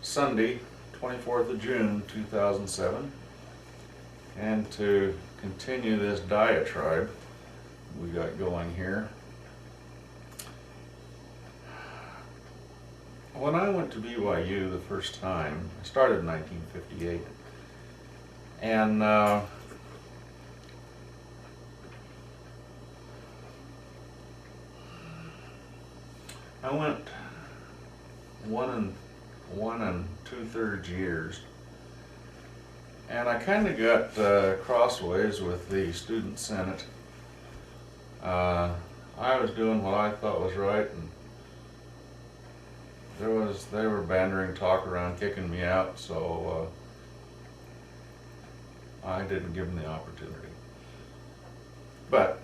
Sunday, 24th of June, 2007, and to continue this diatribe we got going here. When I went to BYU the first time, I started in 1958, and I went 1 2/3 years, and I kind of got crossways with the student senate. I was doing what I thought was right, and they were bandering talk around kicking me out, so I didn't give them the opportunity. But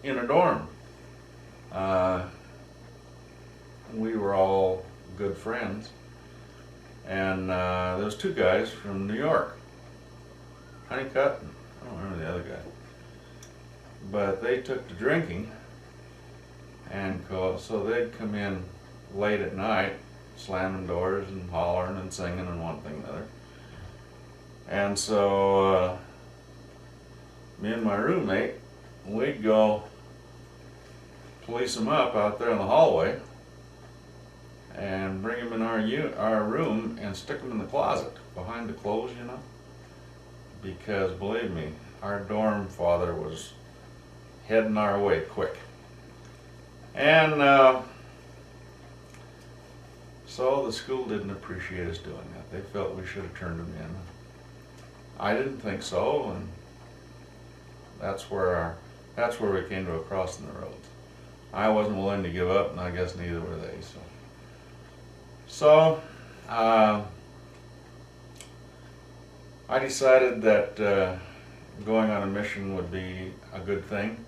in a dorm, we were all good friends, and there was 2 guys from New York, Honeycutt, and I don't remember the other guy, but they took to drinking, and so they'd come in late at night, slamming doors and hollering and singing and one thing and another. And so me and my roommate, we'd go police them up out there in the hallway and bring them in our room and stick them in the closet behind the clothes, you know, because believe me, our dorm father was heading our way quick. And so the school didn't appreciate us doing that. They felt we should have turned them in. I didn't think so, and that's where we came to a crossing the roads. I wasn't willing to give up, and I guess neither were they. So I decided that going on a mission would be a good thing.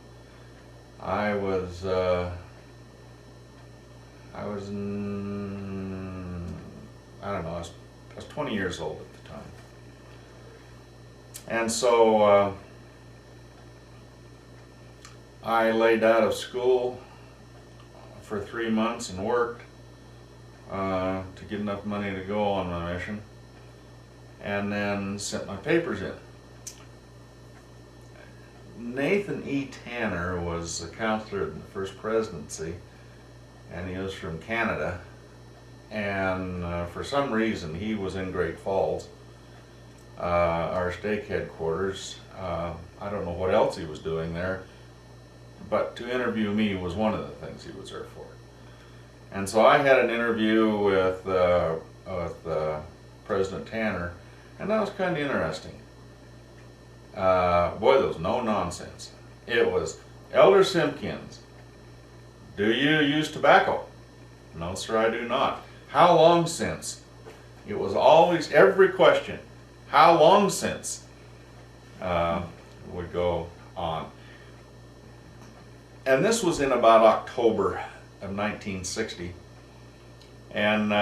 I was I was 20 years old at the time. And so I laid out of school for 3 months and worked to get enough money to go on my mission, and then sent my papers in. Nathan E. Tanner was a counselor in the first presidency, and he was from Canada, and for some reason he was in Great Falls, our stake headquarters. I don't know what else he was doing there, but to interview me was one of the things he was there for. And so I had an interview with President Tanner, and that was kind of interesting. Boy, there was no nonsense. It was, Elder Simkins, do you use tobacco? No, sir, I do not. How long since? It was always, every question, how long since, would go on. And this was in about October of 1960. And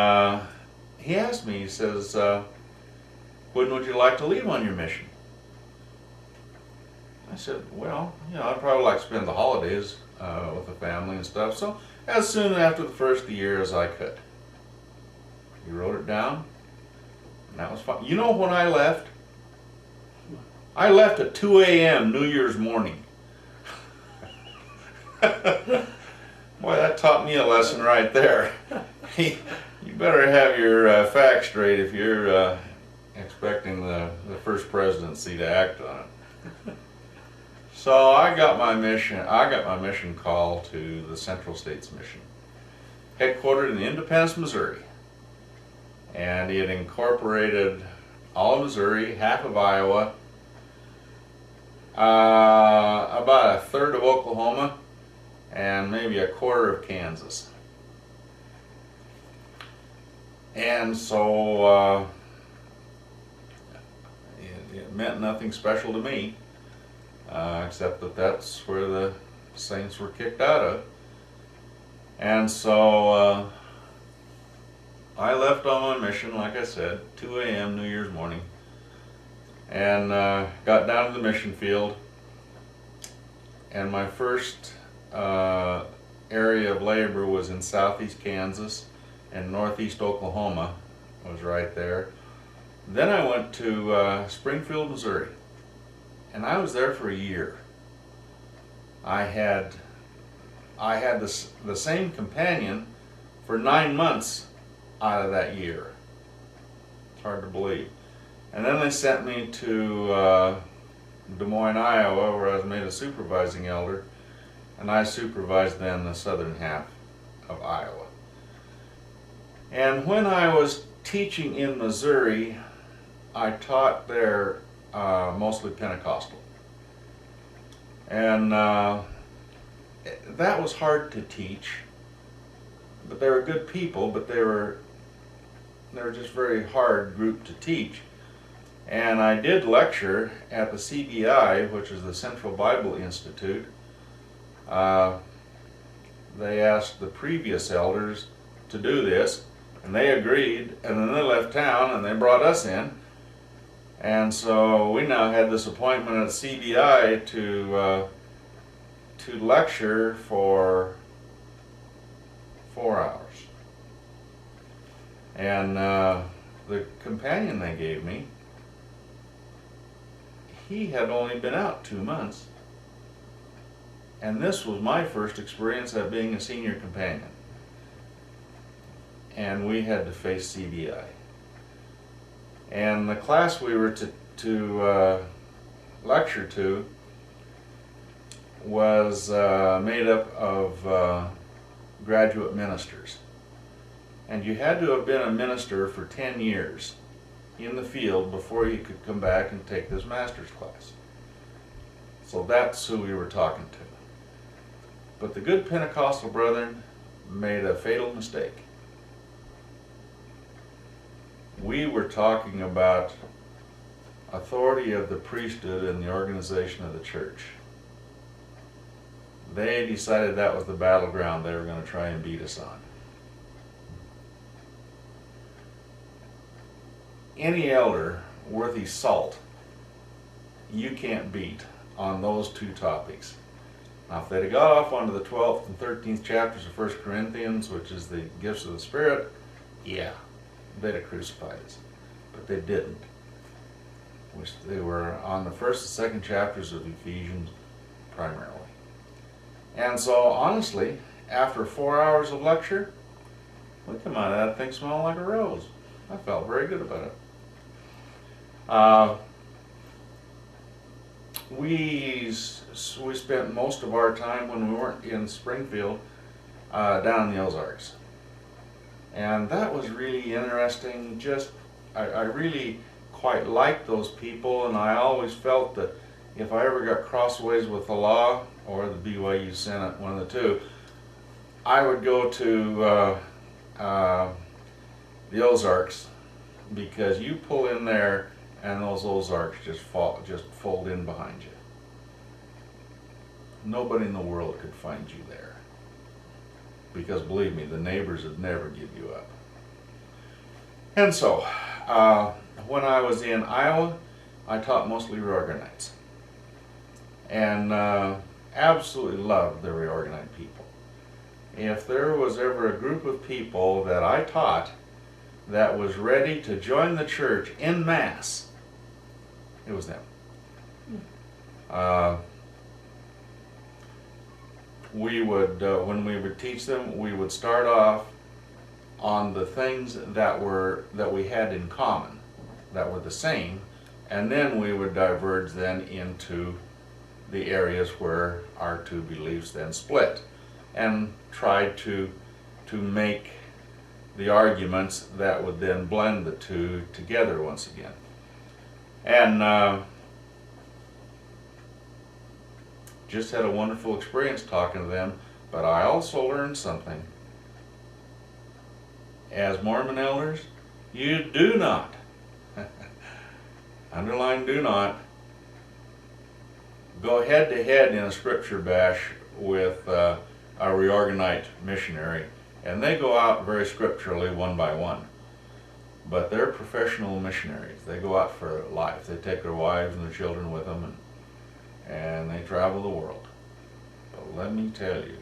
he asked me, he says, when would you like to leave on your mission? I said, well, you know, I'd probably like to spend the holidays with the family and stuff, so as soon after the first year as I could. He wrote it down, and that was fine. You know when I left? I left at 2 a.m. New Year's morning. Boy, that taught me a lesson right there. You better have your facts straight if you're expecting the first presidency to act on it. So I got my mission call to the Central States Mission, headquartered in Independence, Missouri. And it incorporated all of Missouri, half of Iowa, about a third of Oklahoma, and maybe a quarter of Kansas. And so it meant nothing special to me, except that that's where the Saints were kicked out of. And so I left on my mission, like I said, 2 a.m. New Year's morning, and got down to the mission field. And my first area of labor was in southeast Kansas and northeast Oklahoma, was right there. Then I went to Springfield, Missouri, and I was there for a year. I had the same companion for 9 months out of that year. It's hard to believe. And then they sent me to Des Moines, Iowa, where I was made a supervising elder, and I supervised then the southern half of Iowa. And when I was teaching in Missouri, I taught there mostly Pentecostal. And that was hard to teach, but they were good people, but they were just very hard group to teach. And I did lecture at the CBI, which is the Central Bible Institute. They asked the previous elders to do this, and they agreed, and then they left town and they brought us in. And so we now had this appointment at CBI to lecture for 4 hours. And the companion they gave me, he had only been out 2 months. And this was my first experience at being a senior companion. And we had to face CBI. And the class we were to lecture to was made up of graduate ministers. And you had to have been a minister for 10 years in the field before you could come back and take this master's class. So that's who we were talking to. But the good Pentecostal brethren made a fatal mistake. We were talking about authority of the priesthood and the organization of the church. They decided that was the battleground they were going to try and beat us on. Any elder worth his salt you can't beat on those two topics. Now, if they'd have got off onto the 12th and 13th chapters of 1 Corinthians, which is the gifts of the Spirit, yeah, they'd have crucified us. But they didn't. They were on the first and second chapters of Ephesians primarily. And so, honestly, after 4 hours of lecture, we come out of that thing smelling like a rose. I felt very good about it. We spent most of our time when we weren't in Springfield down in the Ozarks. And that was really interesting. I really quite liked those people, and I always felt that if I ever got crossways with the law or the BYU Senate, one of the two, I would go to the Ozarks, because you pull in there and those Ozarks just fold in behind you. Nobody in the world could find you there, because believe me, the neighbors would never give you up. And so, when I was in Iowa, I taught mostly reorganites, and absolutely loved the reorganite people. If there was ever a group of people that I taught that was ready to join the church en masse, it was them. We would, when we would teach them, we would start off on the things that we had in common, that were the same, and then we would diverge then into the areas where our two beliefs then split, and try to make the arguments that would then blend the two together once again. And just had a wonderful experience talking to them, but I also learned something. As Mormon elders, you do not, underline do not, go head to head in a scripture bash with a reorganite missionary, and they go out very scripturally one by one. But they're professional missionaries. They go out for life. They take their wives and their children with them, and they travel the world. But let me tell you,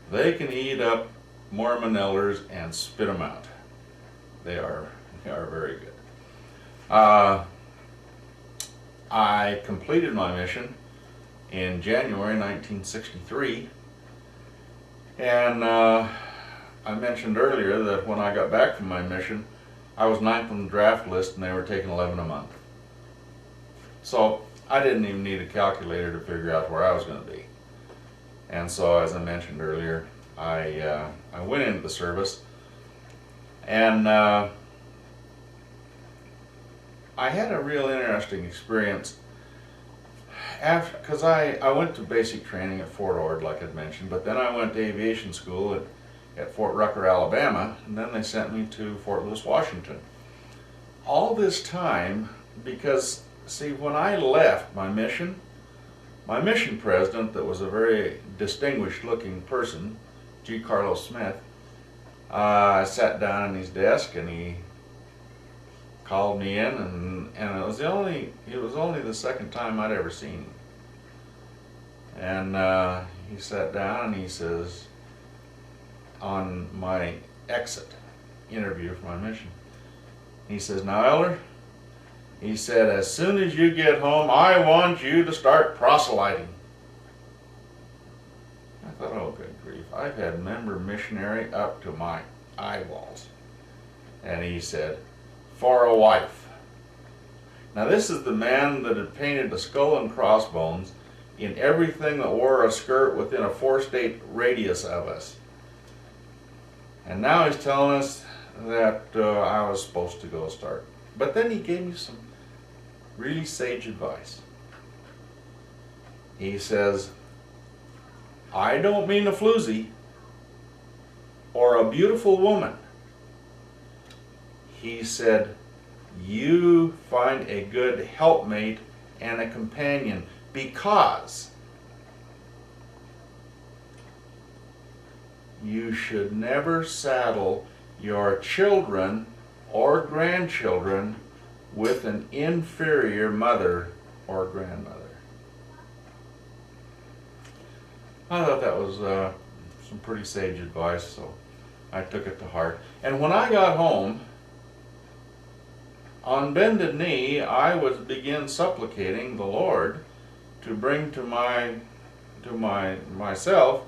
they can eat up Mormon elders and spit them out. They are very good. Uh, I completed my mission in January 1963, and I mentioned earlier that when I got back from my mission, I was 9th on the draft list and they were taking 11 a month. So I didn't even need a calculator to figure out where I was going to be. And so, as I mentioned earlier, I went into the service, and I had a real interesting experience because I went to basic training at Fort Ord, like I'd mentioned, but then I went to aviation school at Fort Rucker, Alabama, and then they sent me to Fort Lewis, Washington. All this time, because, see, when I left my mission president, that was a very distinguished looking person, G. Carlos Smith, I sat down at his desk and he called me in, and it was only the second time I'd ever seen him. And he sat down and he says, on my exit interview for my mission, he says, "Now, Elder," he said, "as soon as you get home, I want you to start proselyting." I thought, oh, good grief, I've had member missionary up to my eyeballs. And he said, "For a wife." Now, this is the man that had painted a skull and crossbones in everything that wore a skirt within a 4-state radius of us. And now he's telling us that I was supposed to go start. But then he gave me some really sage advice. He says, "I don't mean a floozy or a beautiful woman." He said, "You find a good helpmate and a companion, because you should never saddle your children or grandchildren with an inferior mother or grandmother." I thought that was some pretty sage advice, so I took it to heart. And when I got home, on bended knee, I would begin supplicating the Lord to bring to myself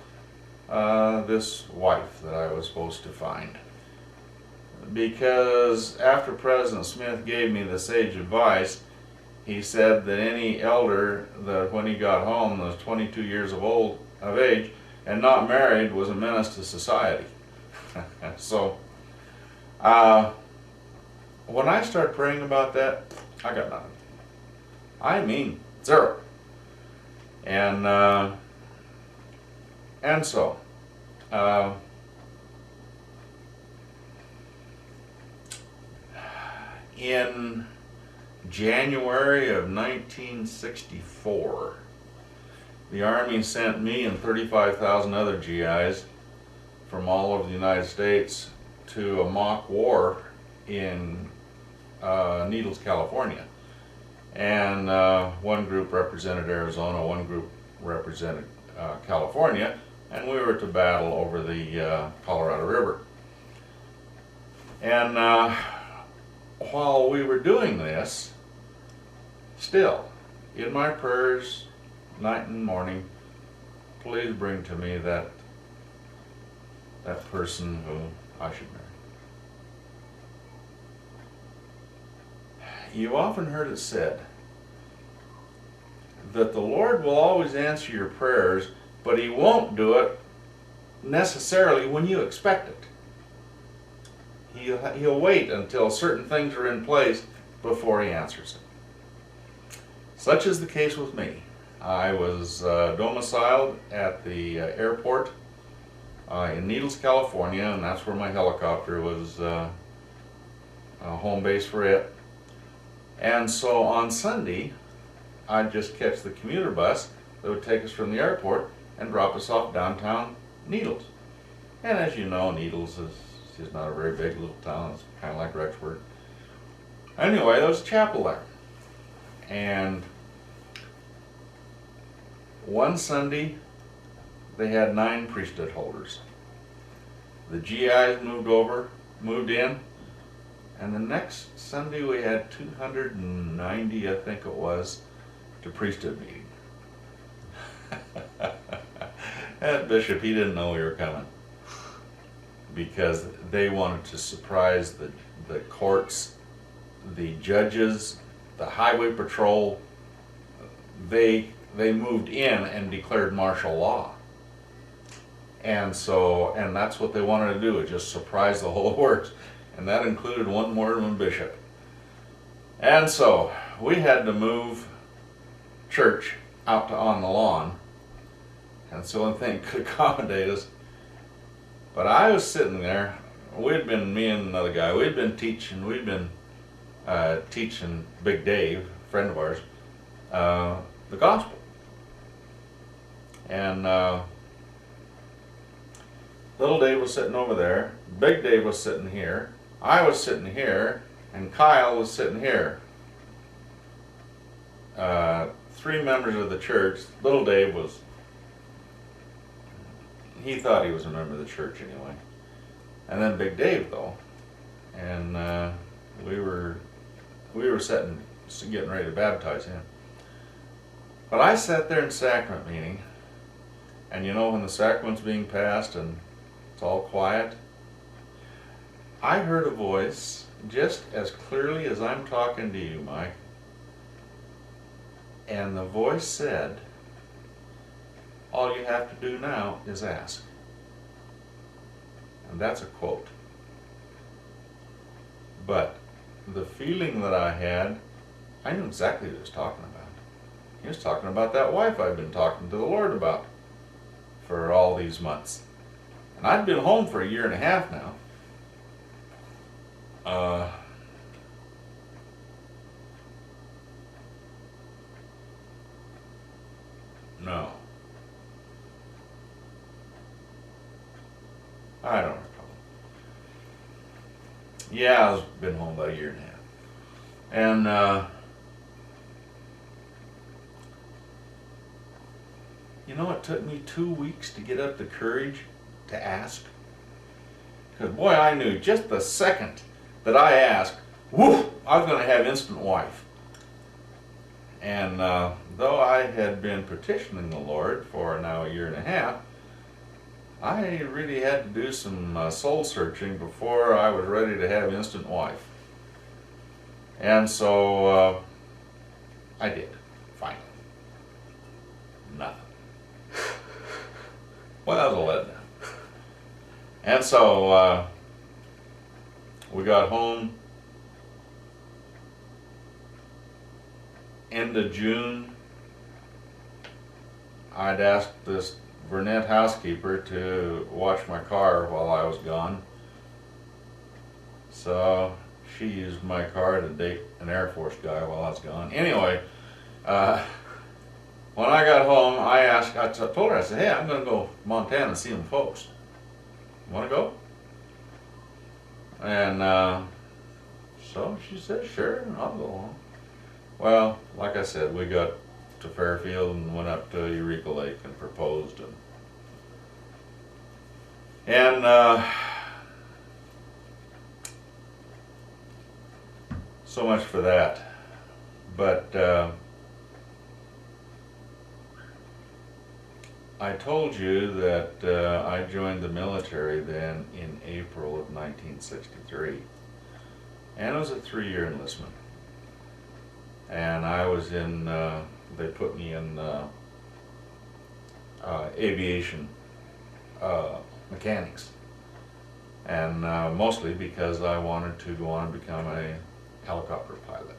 this wife that I was supposed to find. Because after President Smith gave me the sage advice, he said that any elder that when he got home was 22 years of age and not married was a menace to society. So when I started praying about that, I got nothing. I mean, zero. And so in January of 1964, the Army sent me and 35,000 other GIs from all over the United States to a mock war in Needles, California. And one group represented Arizona, one group represented California, and we were to battle over the Colorado River. And while we were doing this, still, in my prayers, night and morning, please bring to me that person who I should marry. You often heard it said that the Lord will always answer your prayers, but He won't do it necessarily when you expect it. He'll wait until certain things are in place before He answers it. Such is the case with me. I was domiciled at the airport in Needles, California, and that's where my helicopter was home base for it. And so on Sunday, I'd just catch the commuter bus that would take us from the airport and drop us off downtown Needles. And as you know, Needles is not a very big little town. It's kind of like Rexburg. Anyway, there was a chapel there. And one Sunday, they had 9 priesthood holders. The GIs moved in, And the next Sunday we had 290, I think it was, to priesthood meeting. That bishop, he didn't know we were coming, because they wanted to surprise the courts, the judges, the highway patrol. They moved in and declared martial law. And that's what they wanted to do, is just surprise the whole works. And that included one Mormon bishop. And so we had to move church out to on the lawn. And it's the only thing that could accommodate us. But I was sitting there. Me and another guy, we'd been teaching Big Dave, a friend of ours, the gospel. And little Dave was sitting over there, Big Dave was sitting here, I was sitting here, and Kyle was sitting here. 3 members of the church. Little Dave he thought he was a member of the church anyway. And then Big Dave though. And we were getting ready to baptize him. But I sat there in sacrament meeting, and you know, when the sacrament's being passed and it's all quiet, I heard a voice just as clearly as I'm talking to you, Mike. And the voice said, "All you have to do now is ask." And that's a quote. But the feeling that I had, I knew exactly what he was talking about. He was talking about that wife I've been talking to the Lord about for all these months. And I'd been home for 1.5 years now. No. I don't recall. Yeah, I've been home about 1.5 years. And you know, it took me 2 weeks to get up the courage to ask. Because boy, I knew just the second that I asked, woof, I was going to have instant wife. And though I had been petitioning the Lord for now 1.5 years, I really had to do some soul searching before I was ready to have instant wife. And so I did, finally. Nothing. Well, that was a letdown. And so we got home end of June. I'd asked this Burnett housekeeper to watch my car while I was gone. So she used my car to date an Air Force guy while I was gone. Anyway, when I got home, I told her, I said, "Hey, I'm going to go to Montana and see them folks. You want to go?" And so she said, "Sure, I'll go along." Well, like I said, we got to Fairfield and went up to Eureka Lake and proposed. And so much for that. But I told you that I joined the military then in April of 1963. And it was a 3-year enlistment. And I was in, they put me in aviation mechanics. And mostly because I wanted to go on and become a helicopter pilot.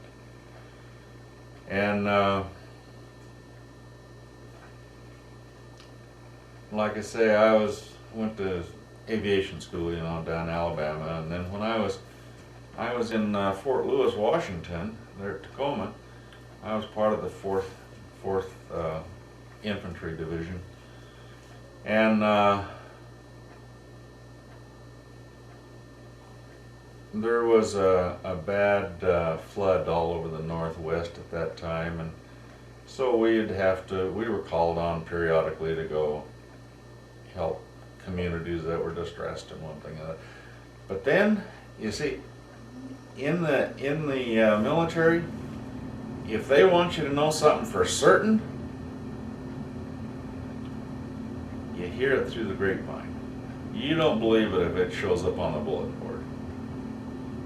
And like I say, I went to aviation school, you know, down in Alabama, and then when I was in Fort Lewis, Washington, there at Tacoma, I was part of the 4th Infantry Division, and there was a bad flood all over the Northwest at that time, and so we were called on periodically to go help communities that were distressed and one thing or another. But then, you see, in the military, if they want you to know something for certain, you hear it through the grapevine. You don't believe it if it shows up on the bulletin board.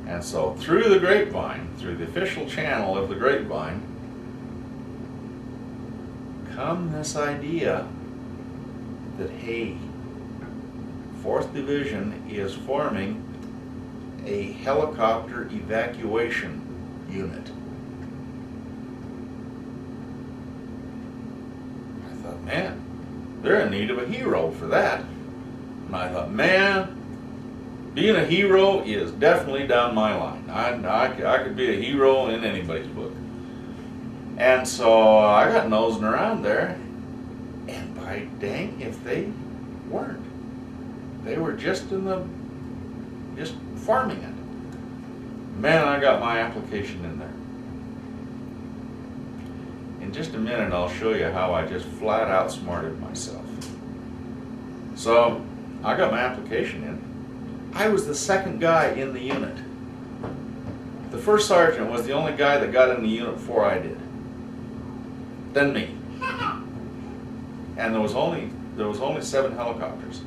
And so through the grapevine, through the official channel of the grapevine, come this idea that, hey, 4th Division is forming a helicopter evacuation unit. I thought, man, they're in need of a hero for that. And I thought, man, being a hero is definitely down my line. I could be a hero in anybody's book. And so I got nosing around there, and by dang if they weren't. They were just farming it. Man, I got my application in there. In just a minute, I'll show you how I just flat outsmarted myself. So I got my application in. I was the second guy in the unit. The first sergeant was the only guy that got in the unit before I did. Then me. And there was only 7 helicopters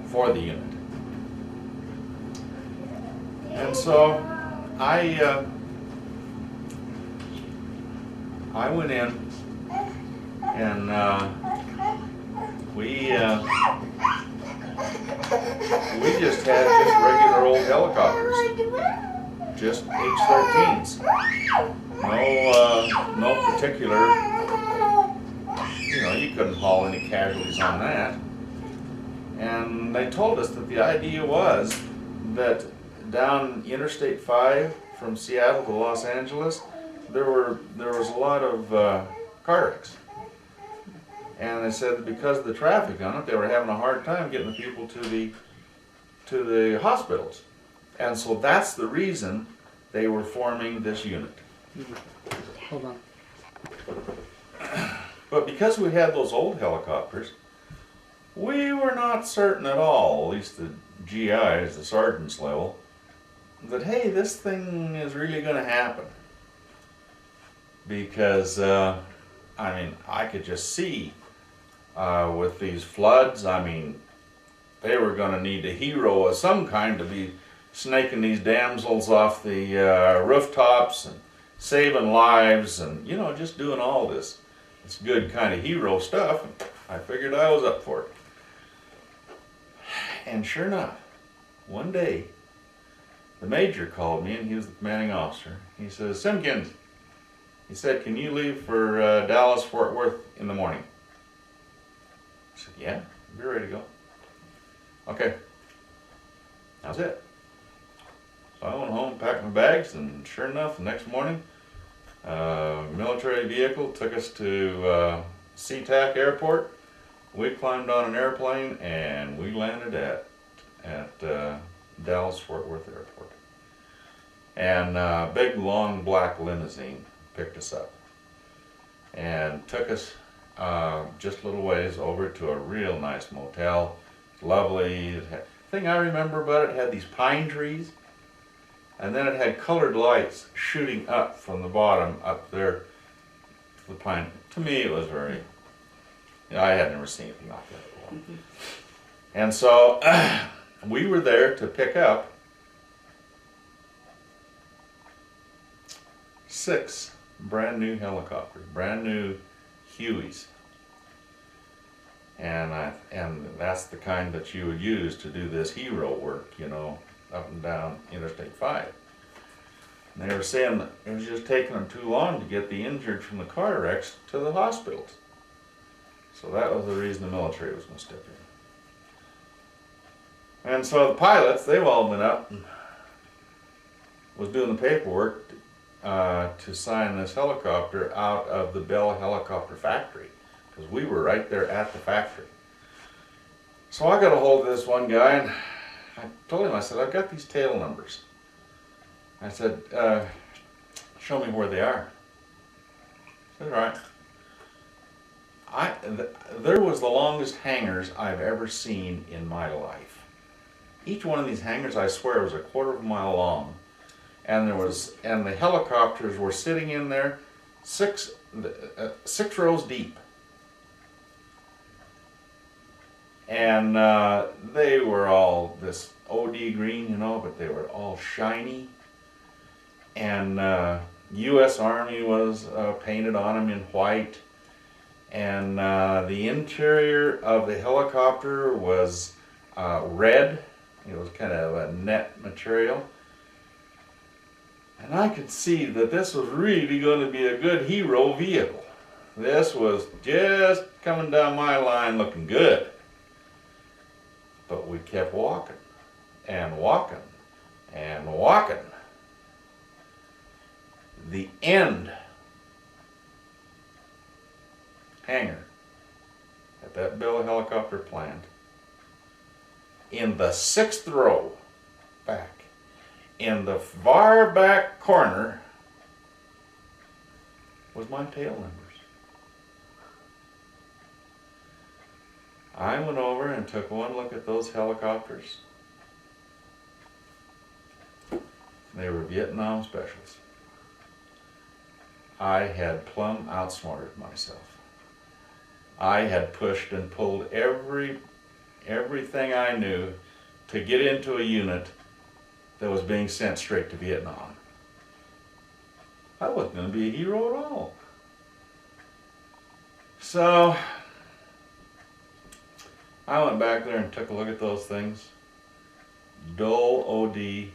for the unit. And so I went in, and we just had just regular old helicopters, just H-13s. No particular, you couldn't haul any casualties on that. And they told us that the idea was that down Interstate 5 from Seattle to Los Angeles, there was a lot of car wrecks. And they said that because of the traffic on it, they were having a hard time getting the people to the hospitals. And so that's the reason they were forming this unit. Hold on. But because we had those old helicopters, we were not certain at all, at least the GIs, the sergeant's level, that, hey, this thing is really going to happen. Because, I could just see with these floods, they were going to need a hero of some kind to be snaking these damsels off the rooftops and saving lives and, just doing all this good kind of hero stuff. I figured I was up for it. And sure enough, one day, the major called me, and he was the commanding officer. He says, Simkins, he said, can you leave for Dallas, Fort Worth in the morning? I said, yeah, be ready to go. Okay. That was it. So I went home, packed my bags, and sure enough, the next morning, military vehicle took us to SeaTac Airport. We climbed on an airplane and we landed at Dallas Fort Worth Airport. And a big long black limousine picked us up and took us just a little ways over to a real nice motel. Lovely. The thing I remember about it had these pine trees, and then it had colored lights shooting up from the bottom up there to the pine. To me, it was very, I had never seen anything like that before. Mm-hmm. And so we were there to pick up 6 brand new helicopters, brand new Hueys. And that's the kind that you would use to do this hero work, up and down Interstate 5. And they were saying that it was just taking them too long to get the injured from the car wrecks to the hospitals. So that was the reason the military was going to step in. And so the pilots, they've all been up and was doing the paperwork to sign this helicopter out of the Bell Helicopter factory, because we were right there at the factory. So I got a hold of this one guy, and I told him, I said, I've got these tail numbers. I said, show me where they are. He said, all right. There was the longest hangars I've ever seen in my life. Each one of these hangars, I swear, was a quarter of a mile long. And the helicopters were sitting in there six rows deep. And they were all this OD green, you know, but they were all shiny. And U.S. Army was painted on them in white. And the interior of the helicopter was red. It was kind of a net material. And I could see that this was really going to be a good hero vehicle. This was just coming down my line looking good. But we kept walking and walking and walking. The end hangar at that Bell helicopter plant, in the 6th row back, in the far back corner, was my tail numbers. I went over and took one look at those helicopters. They were Vietnam specials. I had plumb outsmarted myself. I had pushed and pulled everything I knew to get into a unit that was being sent straight to Vietnam. I wasn't going to be a hero at all. So I went back there and took a look at those things. Dull OD,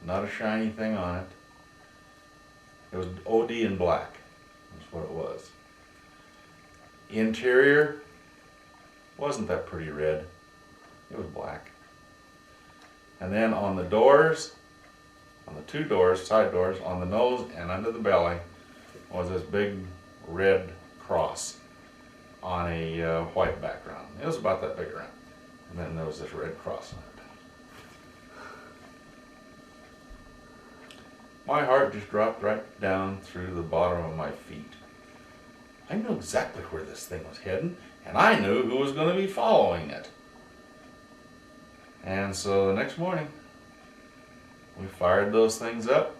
not a shiny thing on it. It was OD in black, that's what it was. Interior wasn't that pretty red, it was black. And then on the doors, on the 2 doors, side doors, on the nose and under the belly, was this big red cross on a white background. It was about that big around. And then there was this red cross on it. My heart just dropped right down through the bottom of my feet. I knew exactly where this thing was heading, and I knew who was going to be following it. And so the next morning, we fired those things up,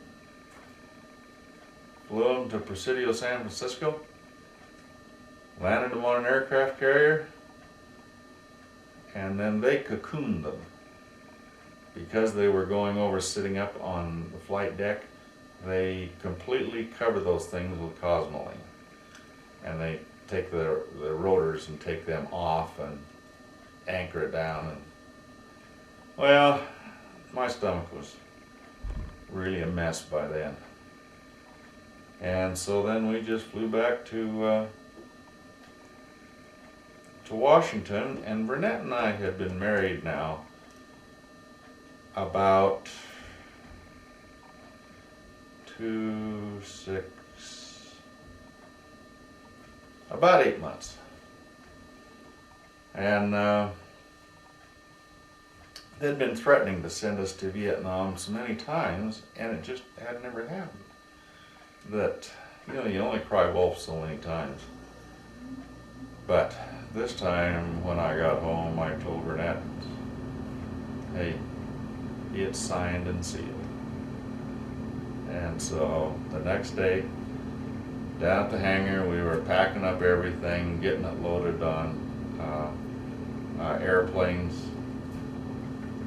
flew them to Presidio, San Francisco, landed them on an aircraft carrier, and then they cocooned them. Because they were going over sitting up on the flight deck, they completely cover those things with cosmoline. And they take the rotors and take them off and anchor it down. And, well, my stomach was really a mess by then. And so then we just flew back to Washington, and Burnett and I had been married now about about 8 months. And they'd been threatening to send us to Vietnam so many times, and it just had never happened. That, you know, you only cry wolf so many times. But this time, when I got home, I told Burnett, hey, it's signed and sealed. And so the next day, down at the hangar, we were packing up everything, getting it loaded on airplanes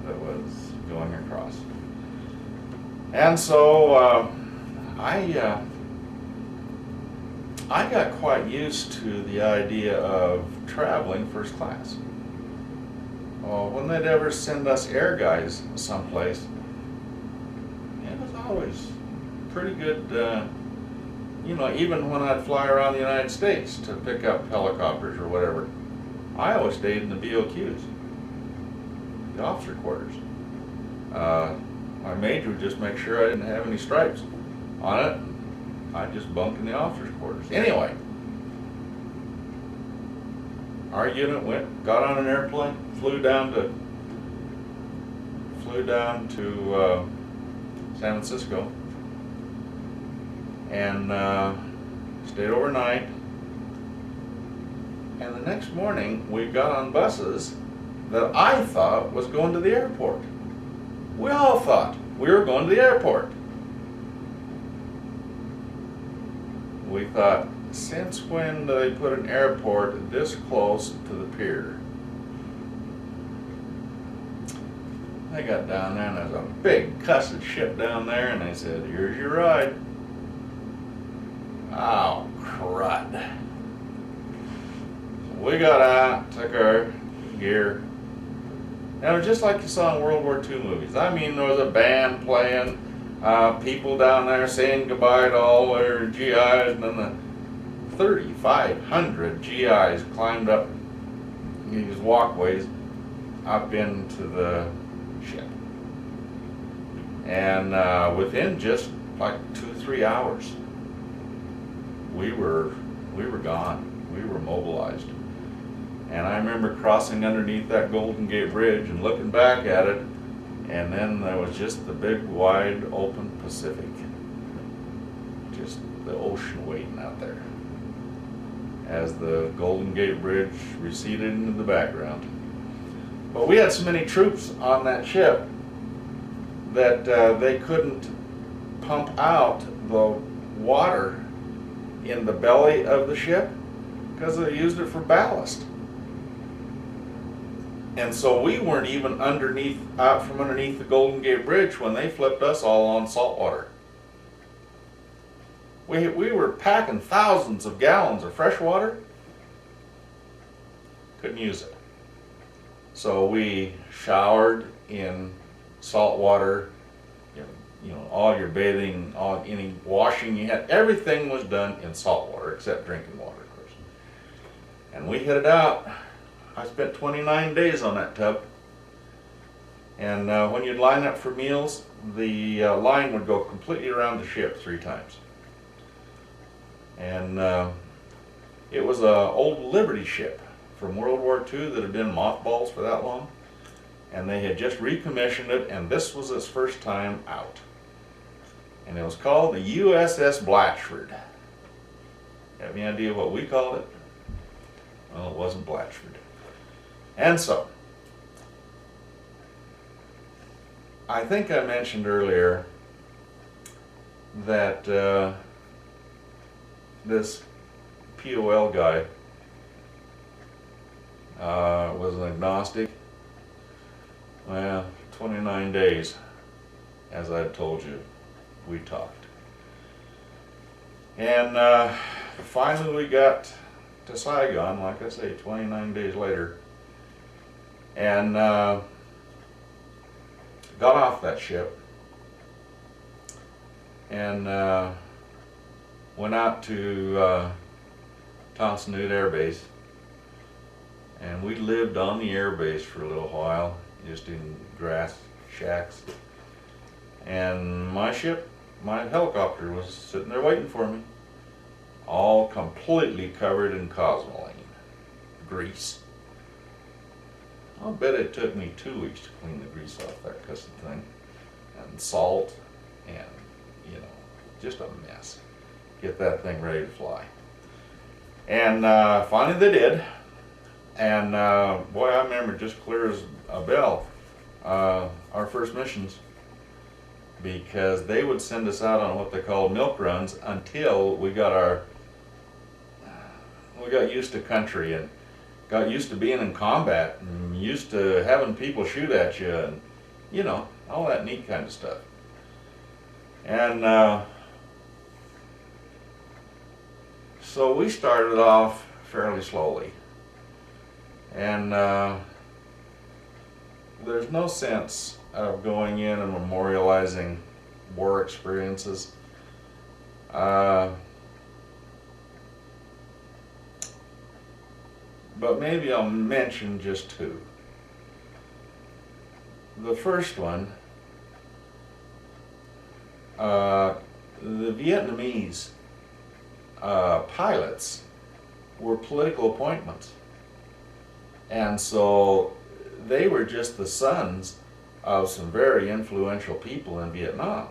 that was going across. And so I got quite used to the idea of traveling first class. When they'd ever send us air guys someplace, it was always pretty good, you know, even when I'd fly around the United States to pick up helicopters or whatever, I always stayed in the BOQs, the officer quarters. My major would just make sure I didn't have any stripes on it. I'd just bunk in the officers' quarters. Anyway, our unit got on an airplane, flew down to San Francisco, and stayed overnight. And the next morning, we got on buses that I thought was going to the airport. We all thought we were going to the airport. We thought, since when do they put an airport this close to the pier? They got down there and there's a big cussed ship down there, and they said, here's your ride. Oh, crud. So we got out, took our gear, and it was just like you saw in World War II movies. I mean, there was a band playing, people down there saying goodbye to all their GIs, and then the 3,500 GIs climbed up these walkways up into the ship. And within just like 2-3 hours, we were gone. We were mobilized. And I remember crossing underneath that Golden Gate Bridge and looking back at it, and then there was just the big wide open Pacific. Just the ocean waiting out there as the Golden Gate Bridge receded into the background. But we had so many troops on that ship that they couldn't pump out the water in the belly of the ship because they used it for ballast. And so we weren't even out from underneath the Golden Gate Bridge when they flipped us all on salt water. We were packing thousands of gallons of fresh water, couldn't use it. So we showered in salt water, you know, all your bathing, any washing you had, everything was done in salt water except drinking water, of course. And we hit it out. I spent 29 days on that tub. And when you'd line up for meals, the line would go completely around the ship 3 times. And it was an old Liberty ship from World War II that had been mothballs for that long. And they had just recommissioned it, and this was its first time out. And it was called the USS Blatchford. Have any idea what we called it? Well, it wasn't Blatchford. And so, I think I mentioned earlier that this POL guy was an agnostic. Well, 29 days, as I told you, we talked. And finally we got to Saigon, like I say, 29 days later. And got off that ship and went out to Thompson Nude Air Base, and we lived on the air base for a little while, just in grass shacks. And my ship, my helicopter, was sitting there waiting for me, all completely covered in cosmoline grease. I'll bet it took me 2 weeks to clean the grease off that cussed thing, and salt, and you know, just a mess. Get that thing ready to fly. And finally they did. And boy, I remember just clear as a bell our first missions, because they would send us out on what they called milk runs until we got used to country and got used to being in combat and used to having people shoot at you, and you know, all that neat kind of stuff. And so we started off fairly slowly, and there's no sense of going in and memorializing war experiences. But maybe I'll mention just 2. The first one, the Vietnamese pilots were political appointments. And so they were just the sons of some very influential people in Vietnam.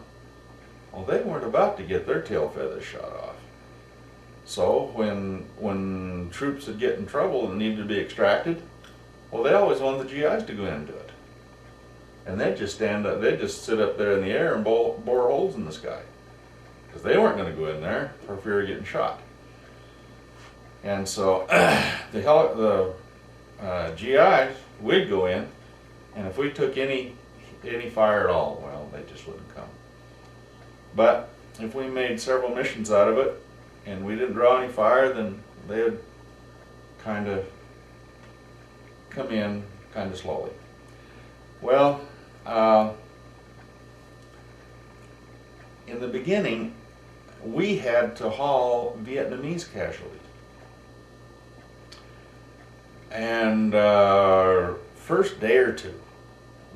Well, they weren't about to get their tail feathers shot off. So when troops would get in trouble and needed to be extracted, Well, they always wanted the GIs to go in and do it. And they'd just stand up, they'd just sit up there in the air and bore holes in the sky. Because they weren't going to go in there for fear of getting shot. And so the GIs, we'd go in, and if we took any fire at all, well, they just wouldn't come. But if we made several missions out of it, and we didn't draw any fire, then they'd kind of come in kind of slowly. Well, in the beginning, we had to haul Vietnamese casualties. And first day or two,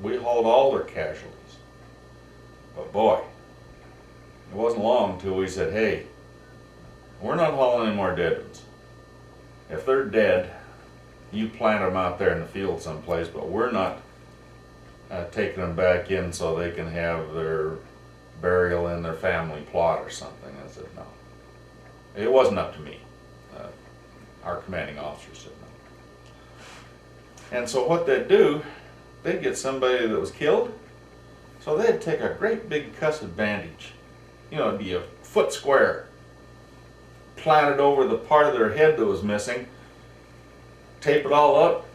we hauled all their casualties. But boy, it wasn't long until we said, hey, we're not hauling any more dead ones. If they're dead, you plant them out there in the field someplace, but we're not taking them back in so they can have their burial in their family plot or something. I said, no. It wasn't up to me. Our commanding officer said no. And so what they'd do, they'd get somebody that was killed, so they'd take a great big cussed bandage, you know, it'd be a foot square, plant it over the part of their head that was missing, tape it all up,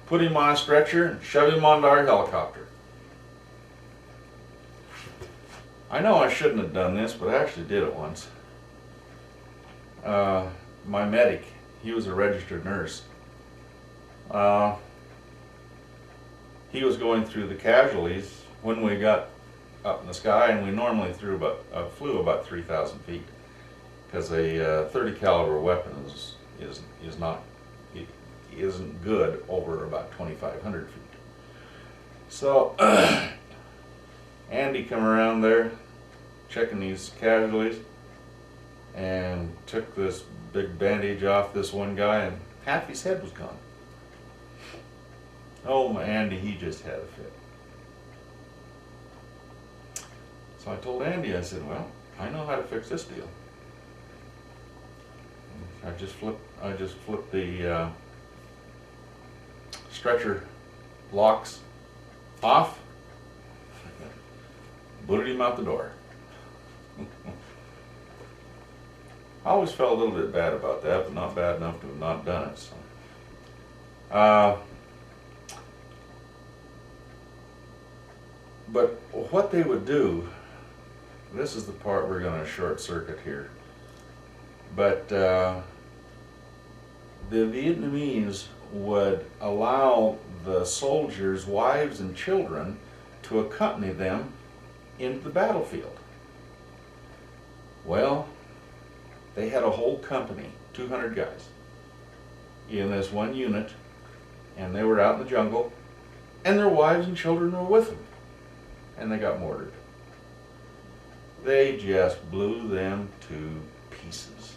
put him on a stretcher, and shove him onto our helicopter. I know I shouldn't have done this, but I actually did it once. My medic, he was a registered nurse. He was going through the casualties when we got up in the sky, and we normally flew about 3,000 feet, because a 30 caliber weapon isn't good over about 2,500 feet. So Andy come around there checking these casualties and took this big bandage off this one guy, and half his head was gone. Oh, my Andy, he just had a fit. So I told Andy, I said, well, I know how to fix this deal. I just flipped the stretcher locks off, booted him out the door. I always felt a little bit bad about that, but not bad enough to have not done it. So. But what they would do, this is the part we're going to short circuit here, but the Vietnamese would allow the soldiers' wives and children to accompany them into the battlefield. Well, they had a whole company, 200 guys, in this one unit, and they were out in the jungle, and their wives and children were with them. And they got mortared. They just blew them to pieces.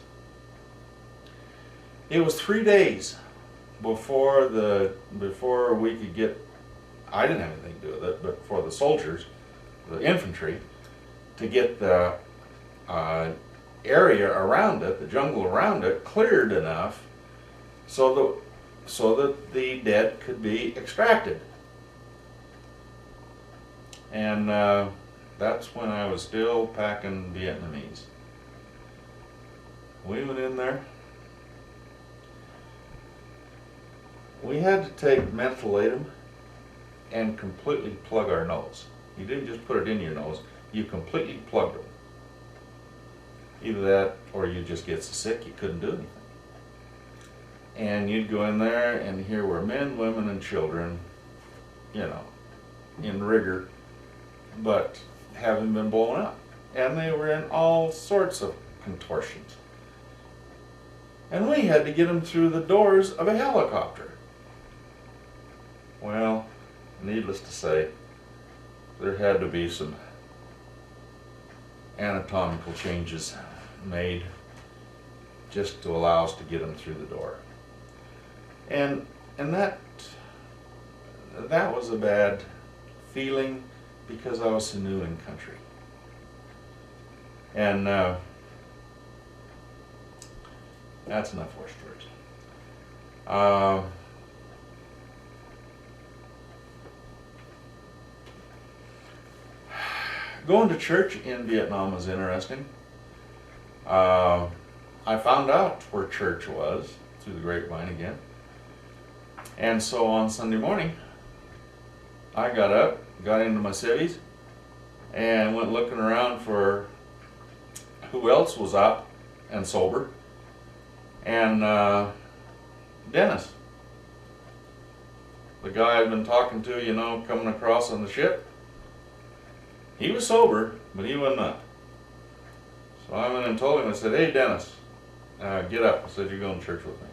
It was 3 days before we could get, I didn't have anything to do with it, but for the soldiers, the infantry, to get the area around it, the jungle around it, cleared enough so that the dead could be extracted. And that's when I was still packing Vietnamese. We went in there. We had to take mentholatum and completely plug our nose. You didn't just put it in your nose, you completely plugged it. Either that or you just get so sick you couldn't do anything. And you'd go in there, and here were men, women, and children, you know, in rigor, but having been blown up. And they were in all sorts of contortions. And we had to get them through the doors of a helicopter. Well, needless to say, there had to be some anatomical changes made just to allow us to get them through the door. And that was a bad feeling, because I was so new in country. And that's enough horse stories. Going to church in Vietnam was interesting. I found out where church was through the grapevine again. And so on Sunday morning, I got up, got into my civvies, and went looking around for who else was up and sober. And Dennis, the guy I'd been talking to, you know, coming across on the ship, he was sober, but he wasn't up. So I went and told him, I said, hey Dennis, get up. I said, you're going to church with me.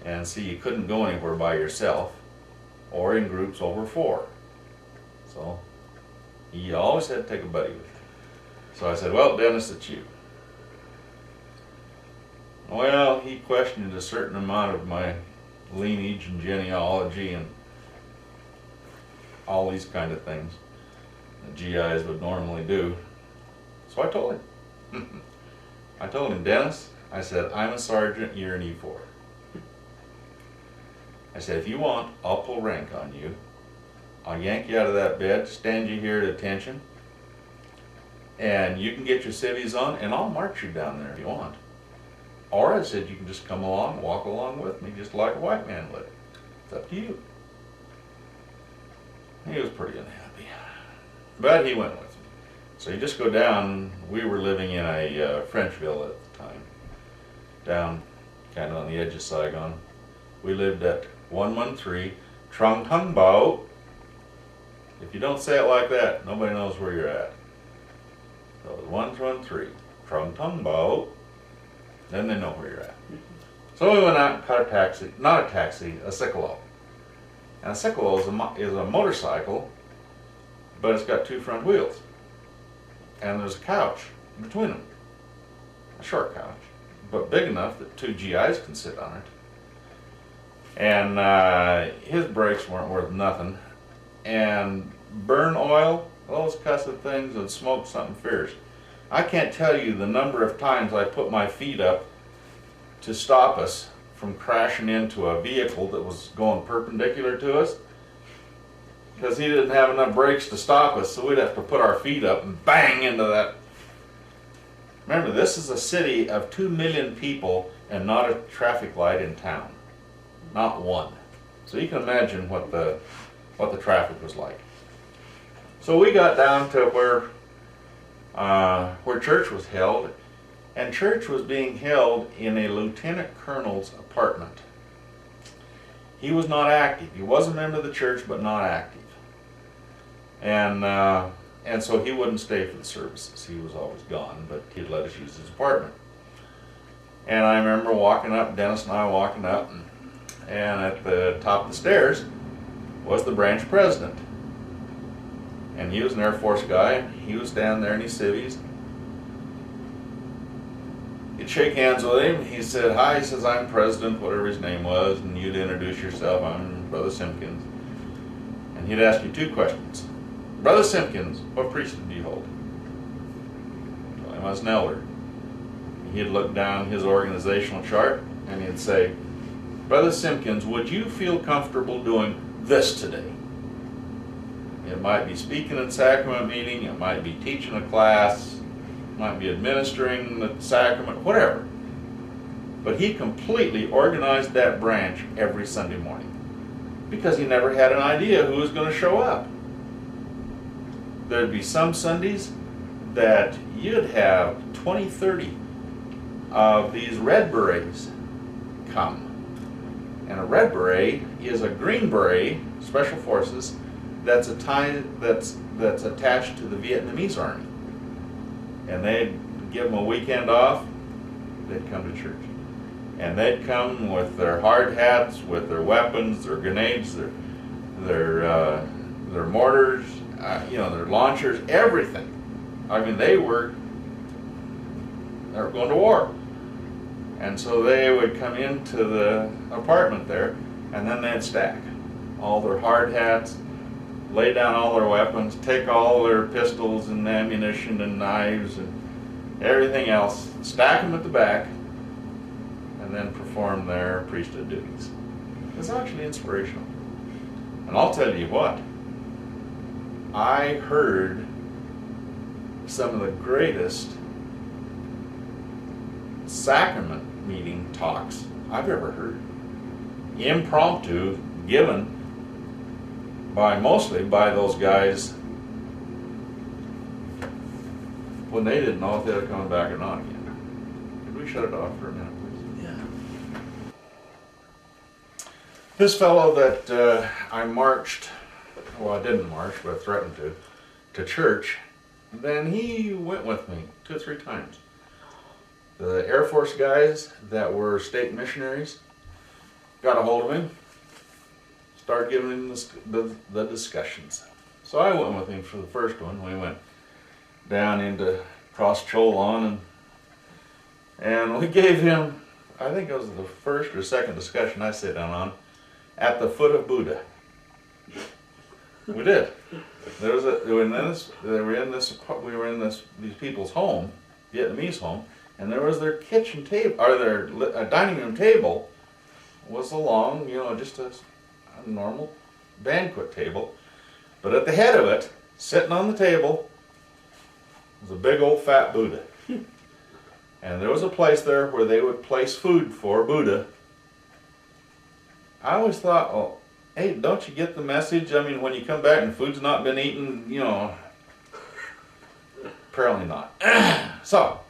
And see, you couldn't go anywhere by yourself or in groups over 4. So you always had to take a buddy with you. So I said, well, Dennis, it's you. Well, he questioned a certain amount of my lineage and genealogy and all these kind of things that GIs would normally do. So I told him. I told him, Dennis, I said, I'm a sergeant, you're an E4. I said, if you want, I'll pull rank on you. I'll yank you out of that bed, stand you here at attention, and you can get your civvies on, and I'll march you down there if you want. Or I said, you can just come along, walk along with me, just like a white man would. It's up to you. He was pretty unhappy, but he went with me. So you just go down. We were living in a Frenchville at the time, down kind of on the edge of Saigon. We lived at 113 Trung Tung Bao. If you don't say it like that, nobody knows where you're at. So it was 113 Trung Tung Bao. Then they know where you're at. So we went out and caught a taxi, not a taxi, a Cyclo. And a Cyclo is a motorcycle, but it's got 2 front wheels. And there's a couch between them. A short couch, but big enough that 2 GIs can sit on it. And his brakes weren't worth nothing. And burn oil, those cussed things would smoke something fierce. I can't tell you the number of times I put my feet up to stop us from crashing into a vehicle that was going perpendicular to us, because he didn't have enough brakes to stop us, so we'd have to put our feet up and bang into that. Remember, this is a city of 2 million people and not a traffic light in town. Not one. So you can imagine what the traffic was like. So we got down to where church was held, and church was being held in a lieutenant colonel's apartment. He was not active. He was a member of the church, but not active. And so he wouldn't stay for the services. He was always gone, but he'd let us use his apartment. And I remember walking up, Dennis and I walking up, and at the top of the stairs was the branch president. And he was an Air Force guy. He was standing there in his civvies. You'd shake hands with him. He said, hi, he says, I'm president, whatever his name was, and you'd introduce yourself, I'm Brother Simkins. And he'd ask you 2 questions. Brother Simkins, what priesthood do you hold? Well, I was an elder. He'd look down his organizational chart, and he'd say, Brother Simkins, would you feel comfortable doing this today? It might be speaking at sacrament meeting, it might be teaching a class, it might be administering the sacrament, whatever. But he completely organized that branch every Sunday morning, because he never had an idea who was going to show up. There'd be some Sundays that you'd have 20, 30 of these red berets come. And a red beret is a green beret, special forces, that's attached to the Vietnamese army. And they'd give them a weekend off, they'd come to church. And they'd come with their hard hats, with their weapons, their grenades, their mortars, their launchers, everything. I mean, they were going to war. And so they would come into the apartment there, and then they'd stack all their hard hats, lay down all their weapons, take all their pistols and ammunition and knives and everything else, stack them at the back, and then perform their priesthood duties. It's actually inspirational. And I'll tell you what, I heard some of the greatest sacrament meeting talks I've ever heard. Impromptu, given mostly by those guys when they didn't know if they were coming back or not again. Could we shut it off for a minute, please? Yeah. This fellow that I marched, well, I didn't march, but I threatened to church, then he went with me 2 or 3 times. The Air Force guys that were state missionaries got a hold of him, started giving him the discussions. So I went with him for the first one. We went down into across Cholon, and we gave him, I think it was the first or second discussion I sat down on, at the foot of Buddha. We did. We were in these people's home, Vietnamese home, and there was their kitchen table, or their dining room table was along, just a normal banquet table. But at the head of it, sitting on the table, was a big old fat Buddha. And there was a place there where they would place food for Buddha. I always thought, oh, hey, don't you get the message? I mean, when you come back and food's not been eaten, apparently not. So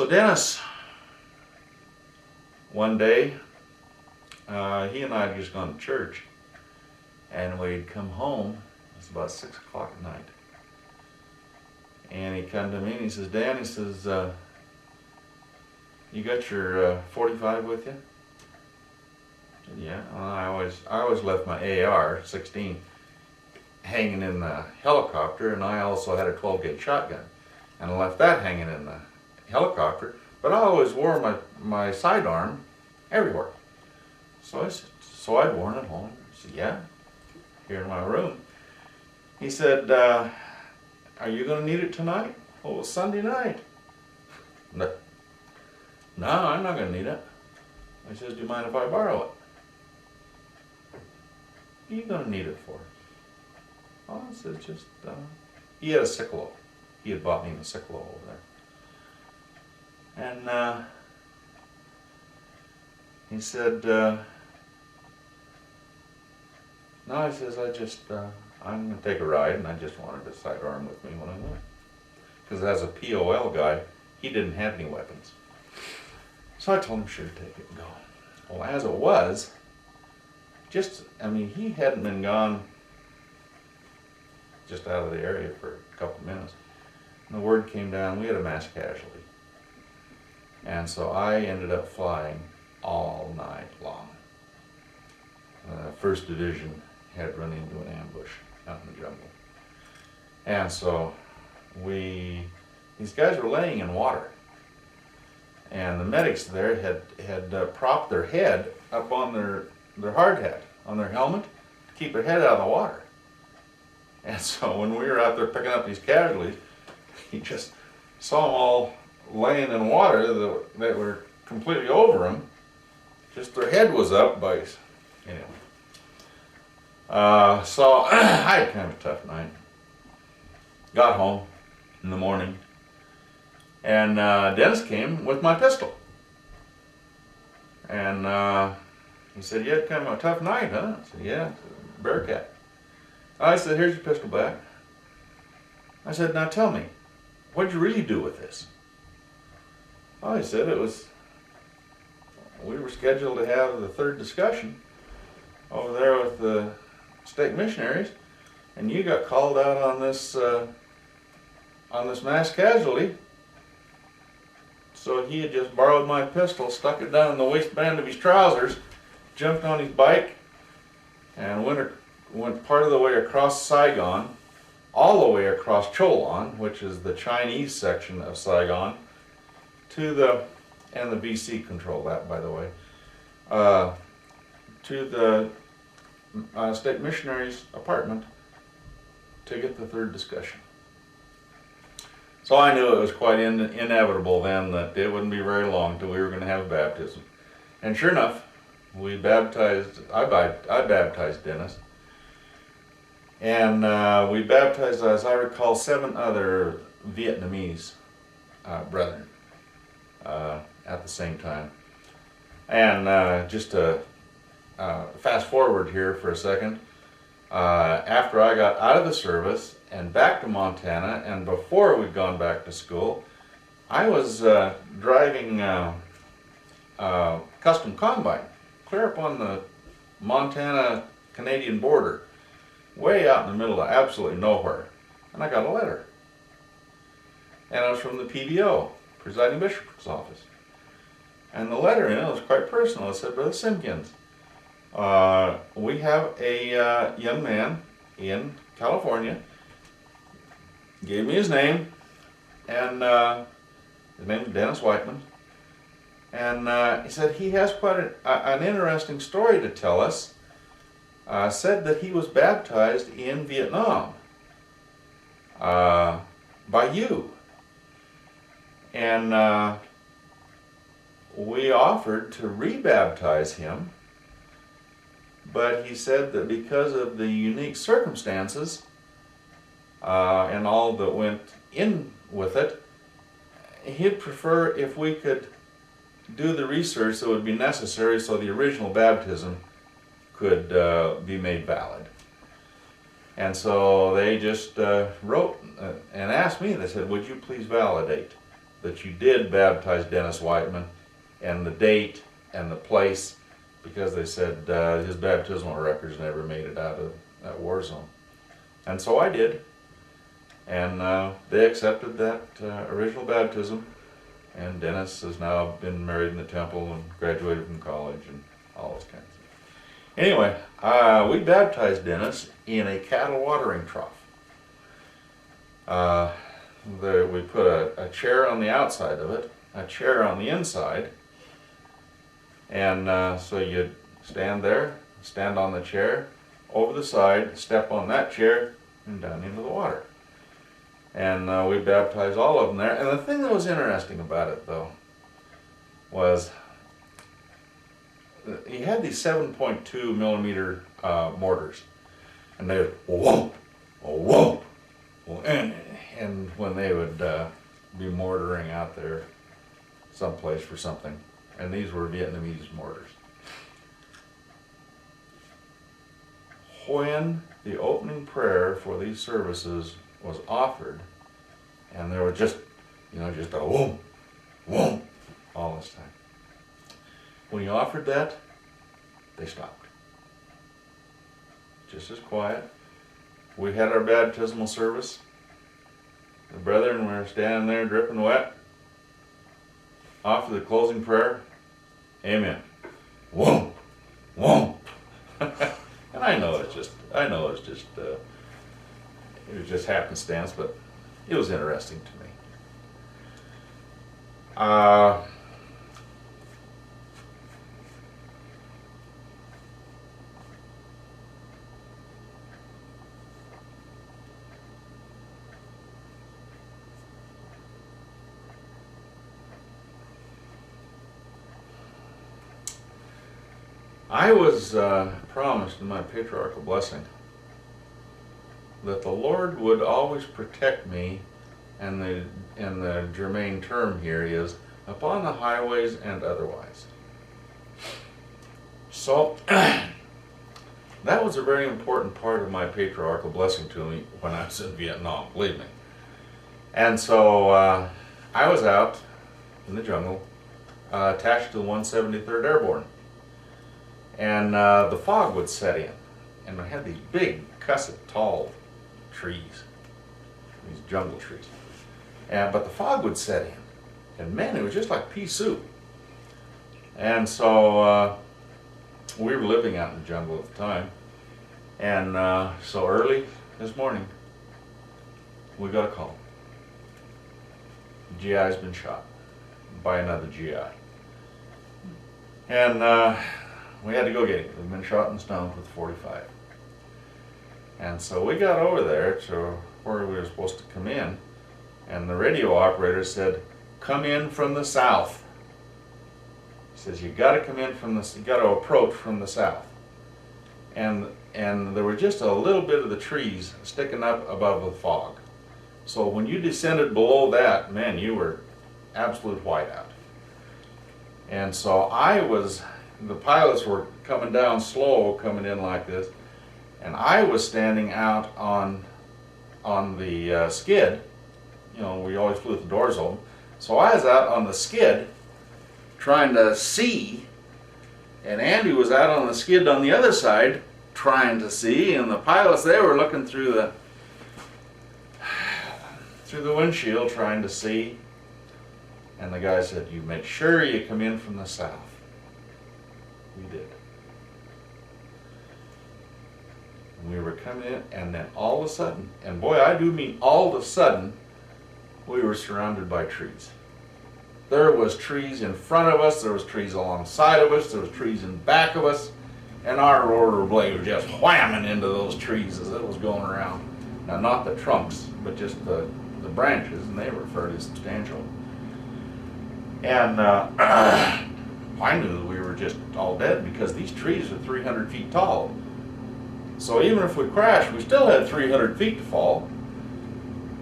Dennis, one day, he and I had just gone to church, and we'd come home. It was about 6 o'clock at night, and he come to me and he says, "Dan," he says, "you got your 45 with you?" I said, "Yeah." I always left my AR-16 hanging in the helicopter, and I also had a 12-gauge shotgun, and I left that hanging in the helicopter. But I always wore my sidearm everywhere. So I said, so I'd worn it home. I said, "Yeah, here in my room." He said, "Are you going to need it tonight?" "Oh, it's Sunday night." No, I'm not going to need it. I says, "Do you mind if I borrow it?" "What are you going to need it for?" "Oh," I said, "just," he had a Sicklo. He had bought me a Sicklo over there. And he said, "No," he says, I'm going to take a ride, and I just wanted a sidearm with me when I went. Because as a POL guy, he didn't have any weapons. So I told him, sure, take it and go. Well, as it was, he hadn't been gone just out of the area for a couple of minutes. And the word came down, we had a mass casualty. And so I ended up flying all night long. 1st Division had run into an ambush out in the jungle. And so these guys were laying in water. And the medics there had propped their head up on their hard hat, on their helmet, to keep their head out of the water. And so when we were out there picking up these casualties, he just saw them all laying in water that were completely over them. Just their head was up by, anyway. So I had kind of a tough night. Got home in the morning, and Dennis came with my pistol. And he said, "You had kind of a tough night, huh?" I said, "Yeah, Bearcat." I said, "Here's your pistol back." I said, "Now tell me, what'd you really do with this?" Oh, he said, we were scheduled to have the 3rd discussion over there with the state missionaries, and you got called out on this mass casualty. So he had just borrowed my pistol, stuck it down in the waistband of his trousers, jumped on his bike, and went part of the way across Saigon, all the way across Cholon, which is the Chinese section of Saigon, and the BC control that, by the way, to the state missionary's apartment to get the 3rd discussion. So I knew it was quite inevitable then that it wouldn't be very long till we were going to have a baptism. And sure enough, I baptized Dennis. And we baptized, as I recall, 7 other Vietnamese brethren at the same time. And just to fast forward here for a second, after I got out of the service and back to Montana, and before we'd gone back to school, I was driving custom combine clear up on the Montana-Canadian border, way out in the middle of absolutely nowhere, and I got a letter. And it was from the PBO, Presiding Bishop's office. And the letter in it was quite personal. It said, "Brother Simkins, we have a young man in California," gave me his name, and his name is Dennis Whiteman, and he said he has quite an interesting story to tell us. Said that he was baptized in Vietnam by you. And we offered to rebaptize him, but he said that because of the unique circumstances and all that went in with it, he'd prefer if we could do the research that would be necessary so the original baptism could be made valid. And so they just wrote and asked me, they said, "Would you please validate that you did baptize Dennis Whiteman, and the date and the place," because they said his baptismal records never made it out of that war zone. And so I did, and they accepted that original baptism, and Dennis has now been married in the temple and graduated from college and all those kinds of things. Anyway, we baptized Dennis in a cattle watering trough. We put a chair on the outside of it, a chair on the inside, and so you'd stand there, stand on the chair, over the side, step on that chair, and down into the water. And we baptized all of them there. And the thing that was interesting about it, though, was he had these 7.2 millimeter mortars, and they would whoa, whoa, whoa, and when they would be mortaring out there someplace for something, and these were Vietnamese mortars. When the opening prayer for these services was offered, and there was just, just a whoom, whoom, all this time. When he offered that, they stopped. Just as quiet. We had our baptismal service. The brethren were standing there dripping wet. Offer the closing prayer. Amen. Whoom, whoom. And I know it's just it was just happenstance, but it was interesting to me. I was promised in my patriarchal blessing that the Lord would always protect me, and the germane term here is upon the highways and otherwise. So that was a very important part of my patriarchal blessing to me when I was in Vietnam, believe me. And so I was out in the jungle, attached to the 173rd Airborne. And the fog would set in, and I had these big, cussed tall trees, these jungle trees. But the fog would set in, and man, it was just like pea soup. And so we were living out in the jungle at the time, and so early this morning, we got a call. The GI's been shot by another GI. And we had to go get him. He'd been shot and stunned with 45. And so we got over there to where we were supposed to come in, and the radio operator said, "Come in from the south." He says, "You got to come in from the, you got to approach from the south." And and there was just a little bit of the trees sticking up above the fog. So when you descended below that, man, you were absolute whiteout. And so the pilots were coming down slow, coming in like this, and I was standing out on the skid. You know, we always flew with the doors open. So I was out on the skid trying to see, and Andy was out on the skid on the other side trying to see, and the pilots, they were looking through the windshield trying to see. And the guy said, "You make sure you come in from the south." We did. And we were coming in, and then all of a sudden, and boy, I do mean all of a sudden, we were surrounded by trees. There was trees in front of us, there was trees alongside of us, there was trees in back of us, and our rotor blade was just whamming into those trees as it was going around. Now, not the trunks, but just the branches, and they were fairly substantial. And I knew that we were just all dead because these trees are 300 feet tall. So even if we crashed, we still had 300 feet to fall.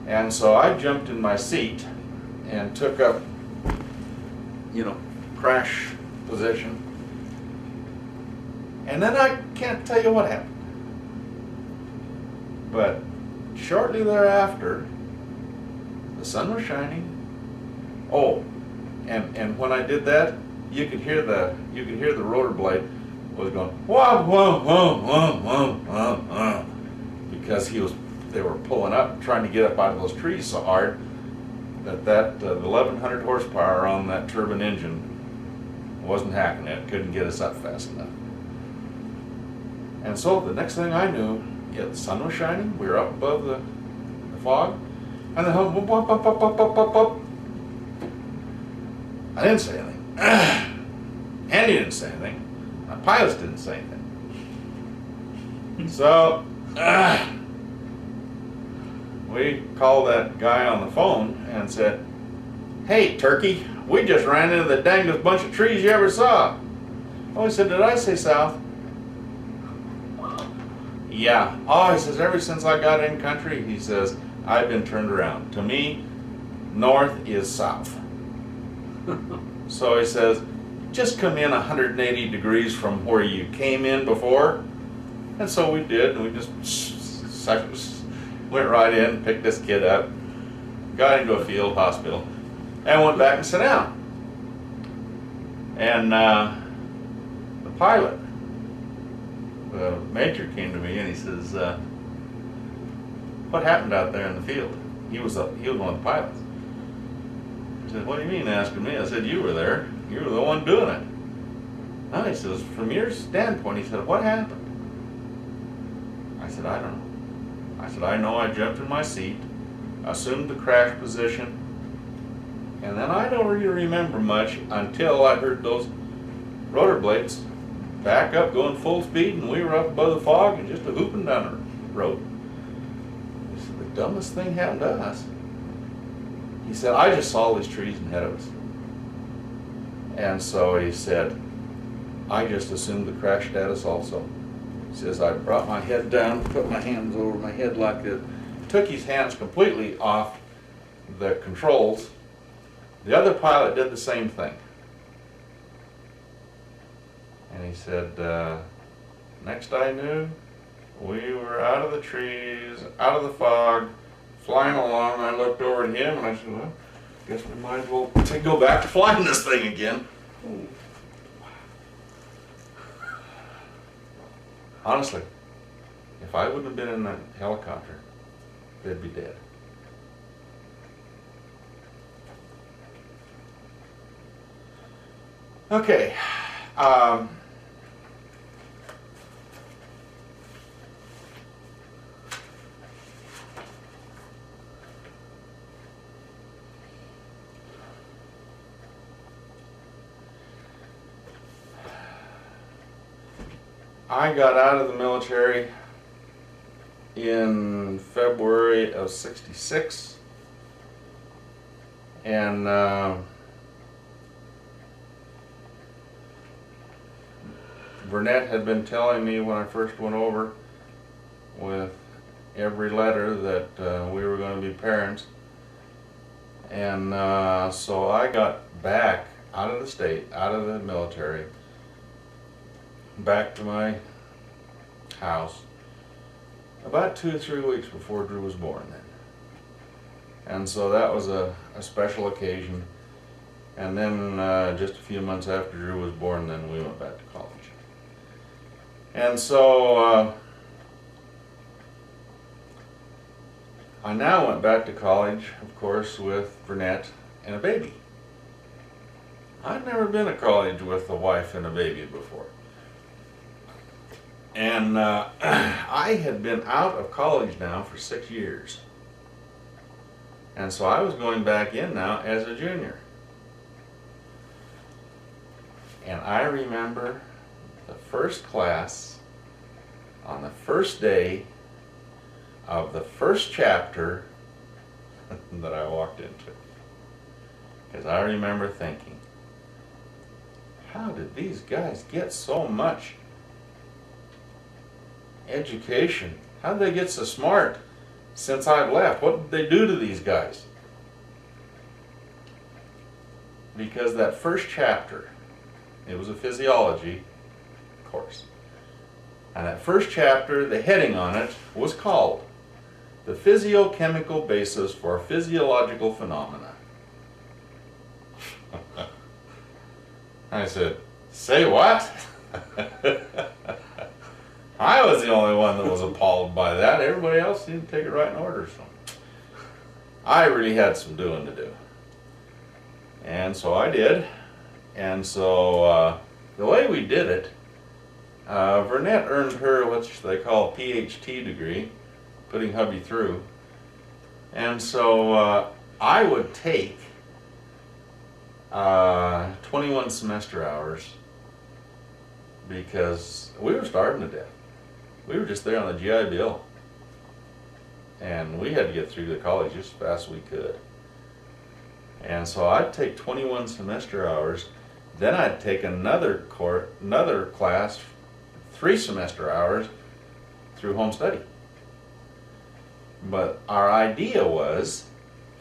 And so I jumped in my seat and took up, crash position. And then I can't tell you what happened. But shortly thereafter, the sun was shining. Oh, and when I did that, you could hear the rotor blade was going wah wah wah wah wah wah wah, because they were pulling up, trying to get up out of those trees so hard that 1100 horsepower on that turbine engine wasn't hacking it, couldn't get us up fast enough. And so the next thing I knew, the sun was shining, we were up above the fog, and the hum, whoop, whoop, whoop, whoop, whoop, whoop, whoop. I didn't say anything. Andy didn't say anything. My pilots didn't say anything. So we called that guy on the phone and said, "Hey, turkey, we just ran into the dangest bunch of trees you ever saw." Oh, he said, "Did I say south?" Yeah. Oh, he says, "Ever since I got in country," he says, "I've been turned around. To me, north is south." So he says, "Just come in 180 degrees from where you came in before." And so we did, and we just went right in, picked this kid up, got him to a field hospital, and went back and sat down. And the pilot, the major, came to me and he says, "What happened out there in the field?" He was one of the pilots. He said, "What do you mean asking me?" I said, "You were there. You were the one doing it." No, he says, "From your standpoint," he said, "what happened?" I said, "I don't know." I said, "I know I jumped in my seat, assumed the crash position, and then I don't really remember much until I heard those rotor blades back up going full speed, and we were up above the fog and just a hooping down the road." He said, "The dumbest thing happened to us." He said, "I just saw these trees ahead of us." And so he said, "I just assumed the crash status also." He says, "I brought my head down, put my hands over my head like this, took his hands completely off the controls. The other pilot did the same thing." And he said, "Next I knew, we were out of the trees, out of the fog, flying along." I looked over at him and I said, "Well, guess we might as well go back to flying this thing again." Honestly, if I wouldn't have been in that helicopter, they'd be dead. Okay. I got out of the military in February of '66, and Burnett had been telling me when I first went over every letter that we were going to be parents. And so I got back out of the state, out of the military, back to my house about 2 or 3 weeks before Drew was born then. And so that was a special occasion. And then just a few months after Drew was born, then we went back to college. And so I now went back to college, of course, with Vernette and a baby. I'd never been to college with a wife and a baby before. And I had been out of college now for 6 years. And so I was going back in now as a junior. And I remember the first class on the first day of the first chapter that I walked into. Because I remember thinking, how did these guys get so much education? How did they get so smart since I've left? What did they do to these guys? Because that first chapter, it was a physiology course. And that first chapter, the heading on it was called The Physiochemical Basis for Physiological Phenomena. I said, say what? I was the only one that was appalled by that. Everybody else didn't take it right in order. So I really had some doing to do. And so I did. And so the way we did it, Vernette earned her what they call a PhD degree, putting hubby through. And so I would take 21 semester hours because we were starving to death. We were just there on the GI Bill. And we had to get through the college just as fast as we could. And so I'd take 21 semester hours, then I'd take another class, 3 semester hours through home study. But our idea was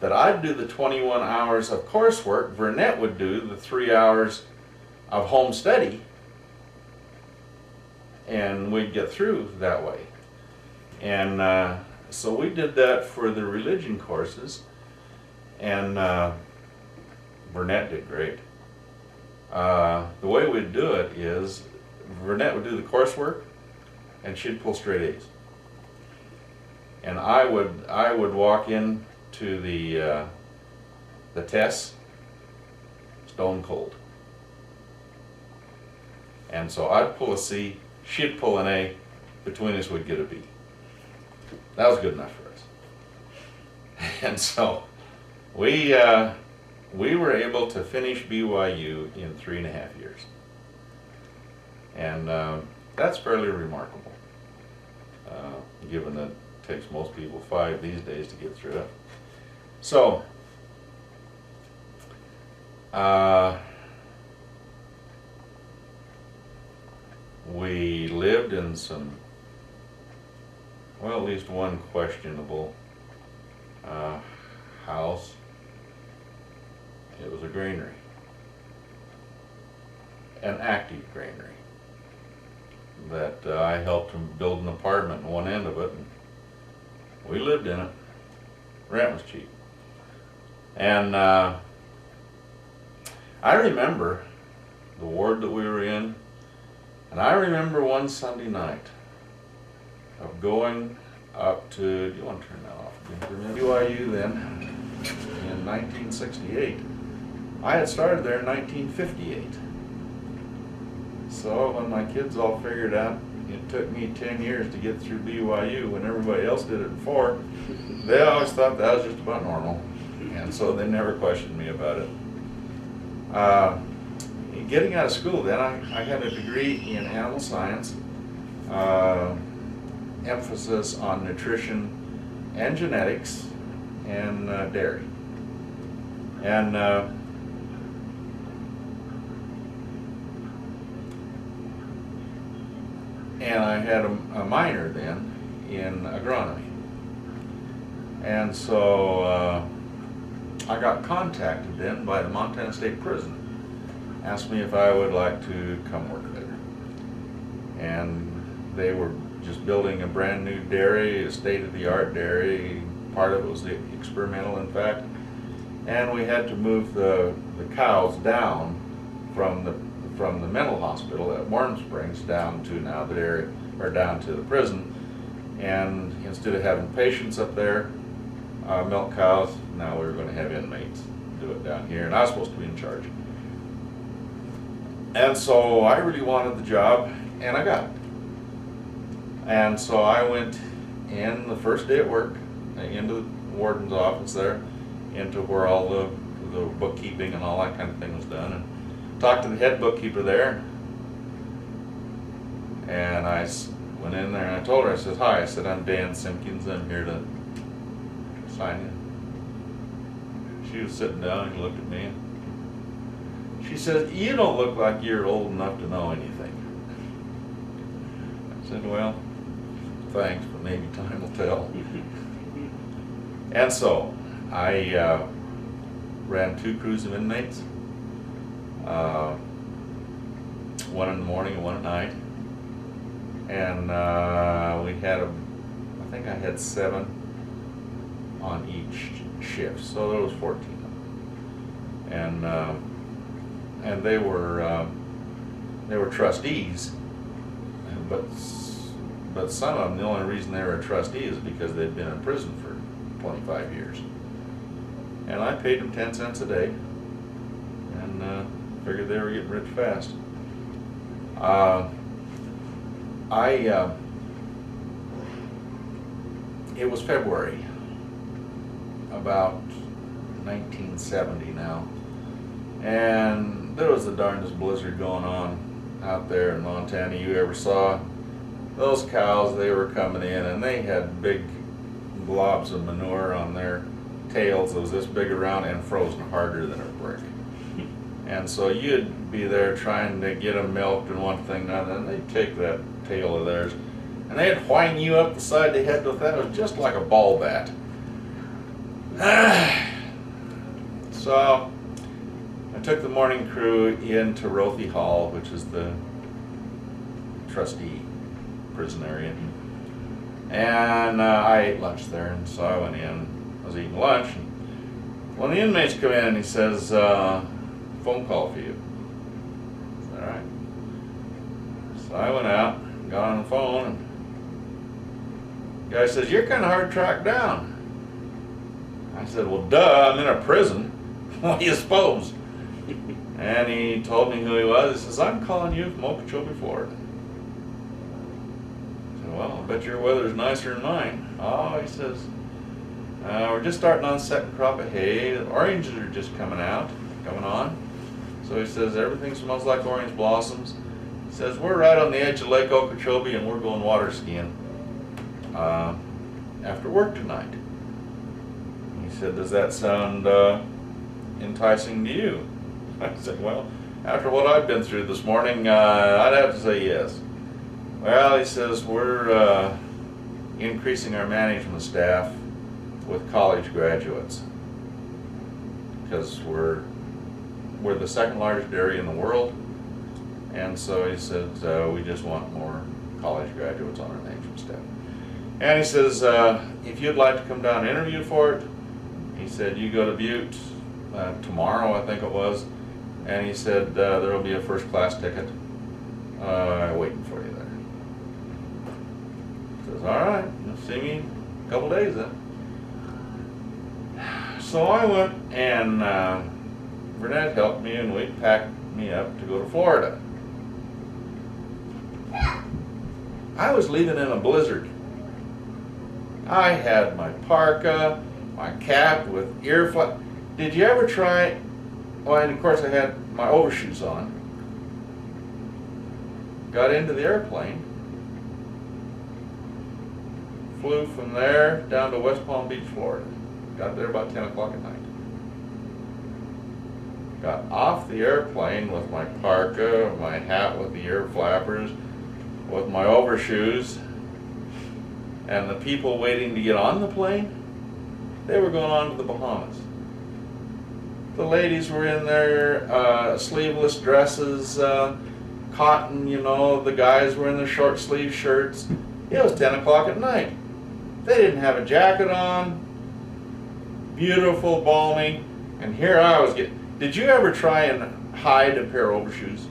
that I'd do the 21 hours of coursework, Vernette would do the 3 hours of home study, and we'd get through that way. And so we did that for the religion courses, and Vernette did great. The way we'd do it is Vernette would do the coursework, and she'd pull straight A's. And I would walk in to the tests stone cold. And so I'd pull a C, she'd pull an A, between us we'd get a B. That was good enough for us. And so we were able to finish BYU in 3.5 years. And that's fairly remarkable, given that it takes most people 5 these days to get through it. So, we lived in some, well, at least one questionable house. It was a granary, an active granary, that I helped him build an apartment in one end of it, and we lived in it. Rent was cheap. And I remember the ward that we were in, and I remember one Sunday night of going up to, do you want to turn that off? BYU then, in 1968. I had started there in 1958. So when my kids all figured out it took me 10 years to get through BYU when everybody else did it in 4, they always thought that was just about normal. And so they never questioned me about it. Getting out of school then, I had a degree in animal science, emphasis on nutrition and genetics and dairy. And I had a minor then in agronomy. And so I got contacted then by the Montana State Prison, asked me if I would like to come work there. And they were just building a brand new dairy, a state-of-the-art dairy. Part of it was the experimental, in fact. And we had to move the cows down from the mental hospital at Warm Springs down to now the dairy, or down to the prison. And instead of having patients up there, milk cows, now we were going to have inmates do it down here, and I was supposed to be in charge. And so I really wanted the job, and I got it. And so I went in the first day at work, into the warden's office there, into where all the bookkeeping and all that kind of thing was done, and talked to the head bookkeeper there. And I went in there and I told her, I said, "Hi," I said, "I'm Dan Simkins, I'm here to sign in." She was sitting down and looked at me. She said, "You don't look like you're old enough to know anything." I said, "Well, thanks, but maybe time will tell." And so I ran 2 crews of inmates, one in the morning and one at night. And we had I think I had 7 on each shift, so there was 14 of them. And they were trustees, but some of them, the only reason they were a trustee is because they'd been in prison for 25 years. And I paid them 10 cents a day, and figured they were getting rich fast. It was February, about 1970 now, and there was the darndest blizzard going on out there in Montana you ever saw. Those cows, they were coming in, and they had big globs of manure on their tails that was this big around and frozen harder than a brick. And so you'd be there trying to get them milked and one thing and another, and they'd take that tail of theirs and they'd whine you up the side of the head with that. It was just like a ball bat. So I took the morning crew into Rothy Hall, which is the trustee prison area, and I ate lunch there. And so I went in, I was eating lunch, and when the inmates come in and he says, "Phone call for you." I said, "All right." So I went out, got on the phone, and the guy says, "You're kind of hard to track down." I said, "Well, duh, I'm in a prison. What do you suppose?" And he told me who he was. He says, "I'm calling you from Okeechobee, Florida." I said, "Well, I bet your weather's nicer than mine." "Oh," he says, "We're just starting on the second crop of hay. The oranges are just coming on. So he says, everything smells like orange blossoms." He says, "We're right on the edge of Lake Okeechobee and we're going water skiing after work tonight." He said, "Does that sound enticing to you?" I said, "Well, after what I've been through this morning, I'd have to say yes." "Well," he says, "we're increasing our management staff with college graduates because we're the second largest dairy in the world, and so," he said, "we just want more college graduates on our management staff." And he says, "If you'd like to come down and interview for it," he said, "you go to Butte tomorrow," I think it was, and he said, "there will be a first class ticket waiting for you there." He says, "All right, you'll see me in a couple days then." So I went, and Burnett helped me, and we packed me up to go to Florida. I was leaving in a blizzard. I had my parka, my cap with ear flap. Did you ever try? Well, and of course I had my overshoes on. Got into the airplane, flew from there down to West Palm Beach, Florida. Got there about 10 o'clock at night. Got off the airplane with my parka, my hat with the ear flappers, with my overshoes, and the people waiting to get on the plane They were going on to the Bahamas. The ladies were in their sleeveless dresses, cotton, you know. The guys were in their short sleeve shirts. It was 10 o'clock at night. They didn't have a jacket on. Beautiful, balmy. And here I was getting... Did you ever try and hide a pair of overshoes?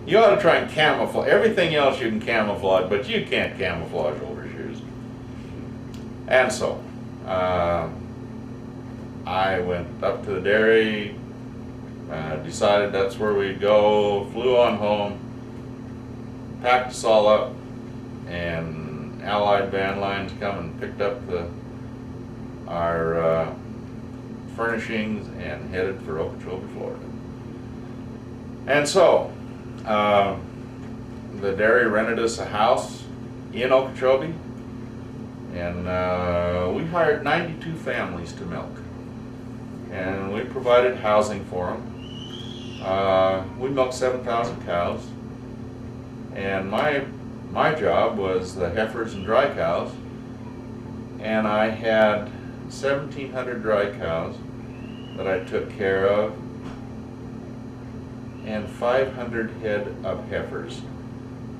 You ought to try and camouflage. Everything else you can camouflage, but you can't camouflage overshoes. And so, I went up to the dairy, decided that's where we'd go, flew on home, packed us all up, and Allied Van Lines come and picked up our furnishings and headed for Okeechobee, Florida. And so, the dairy rented us a house in Okeechobee, and we hired 92 families to milk. And we provided housing for them. We milked 7,000 cows, and my job was the heifers and dry cows, and I had 1,700 dry cows that I took care of, and 500 head of heifers.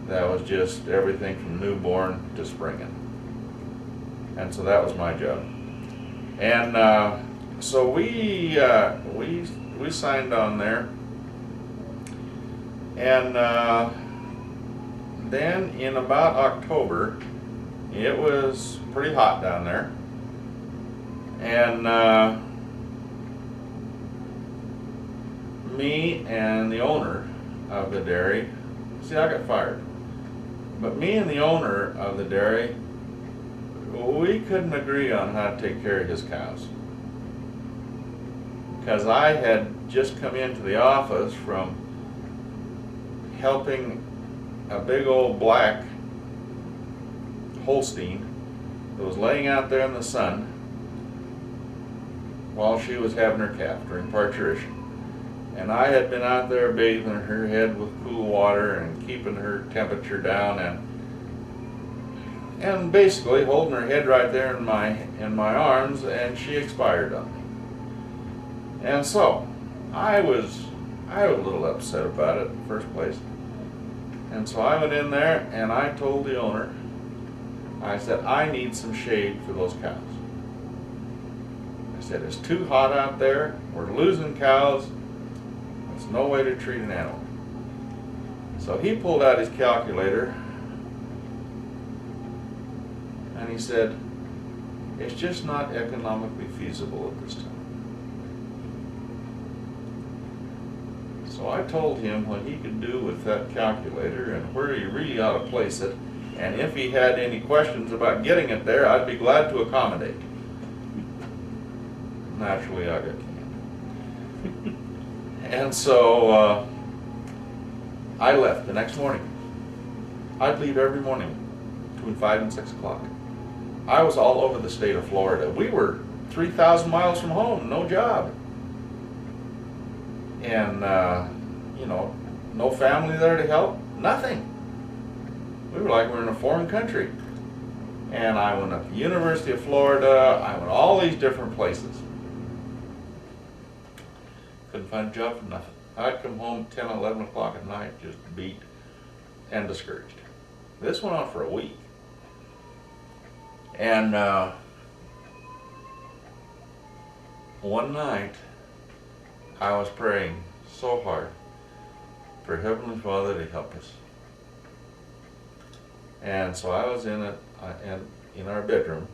That was just everything from newborn to springing. And so that was my job. And so we signed on there, and then in about October, it was pretty hot down there, and me and the owner of the dairy, see, I got fired, but me and the owner of the dairy, we couldn't agree on how to take care of his cows. Because I had just come into the office from helping a big old black Holstein that was laying out there in the sun while she was having her calf during parturition. And I had been out there bathing her head with cool water and keeping her temperature down, and basically holding her head right there in my arms, and she expired on me. And so I was a little upset about it in the first place. And so I went in there and I told the owner, I said, I need some shade for those cows. I said, it's too hot out there, we're losing cows, there's no way to treat an animal. So he pulled out his calculator and he said, it's just not economically feasible at this time. So I told him what he could do with that calculator and where he really ought to place it, and if he had any questions about getting it there, I'd be glad to accommodate. Naturally, I got canned. And so I left the next morning. I'd leave every morning between 5 and 6 o'clock. I was all over the state of Florida. We were 3,000 miles from home, no job. And, you know, no family there to help, nothing. We were like we were in a foreign country. And I went up to the University of Florida, I went all these different places. Couldn't find a job for nothing. I'd come home 10, 11 o'clock at night, just beat and discouraged. This went on for a week. And one night, I was praying so hard for Heavenly Father to help us. And so I was in our bedroom,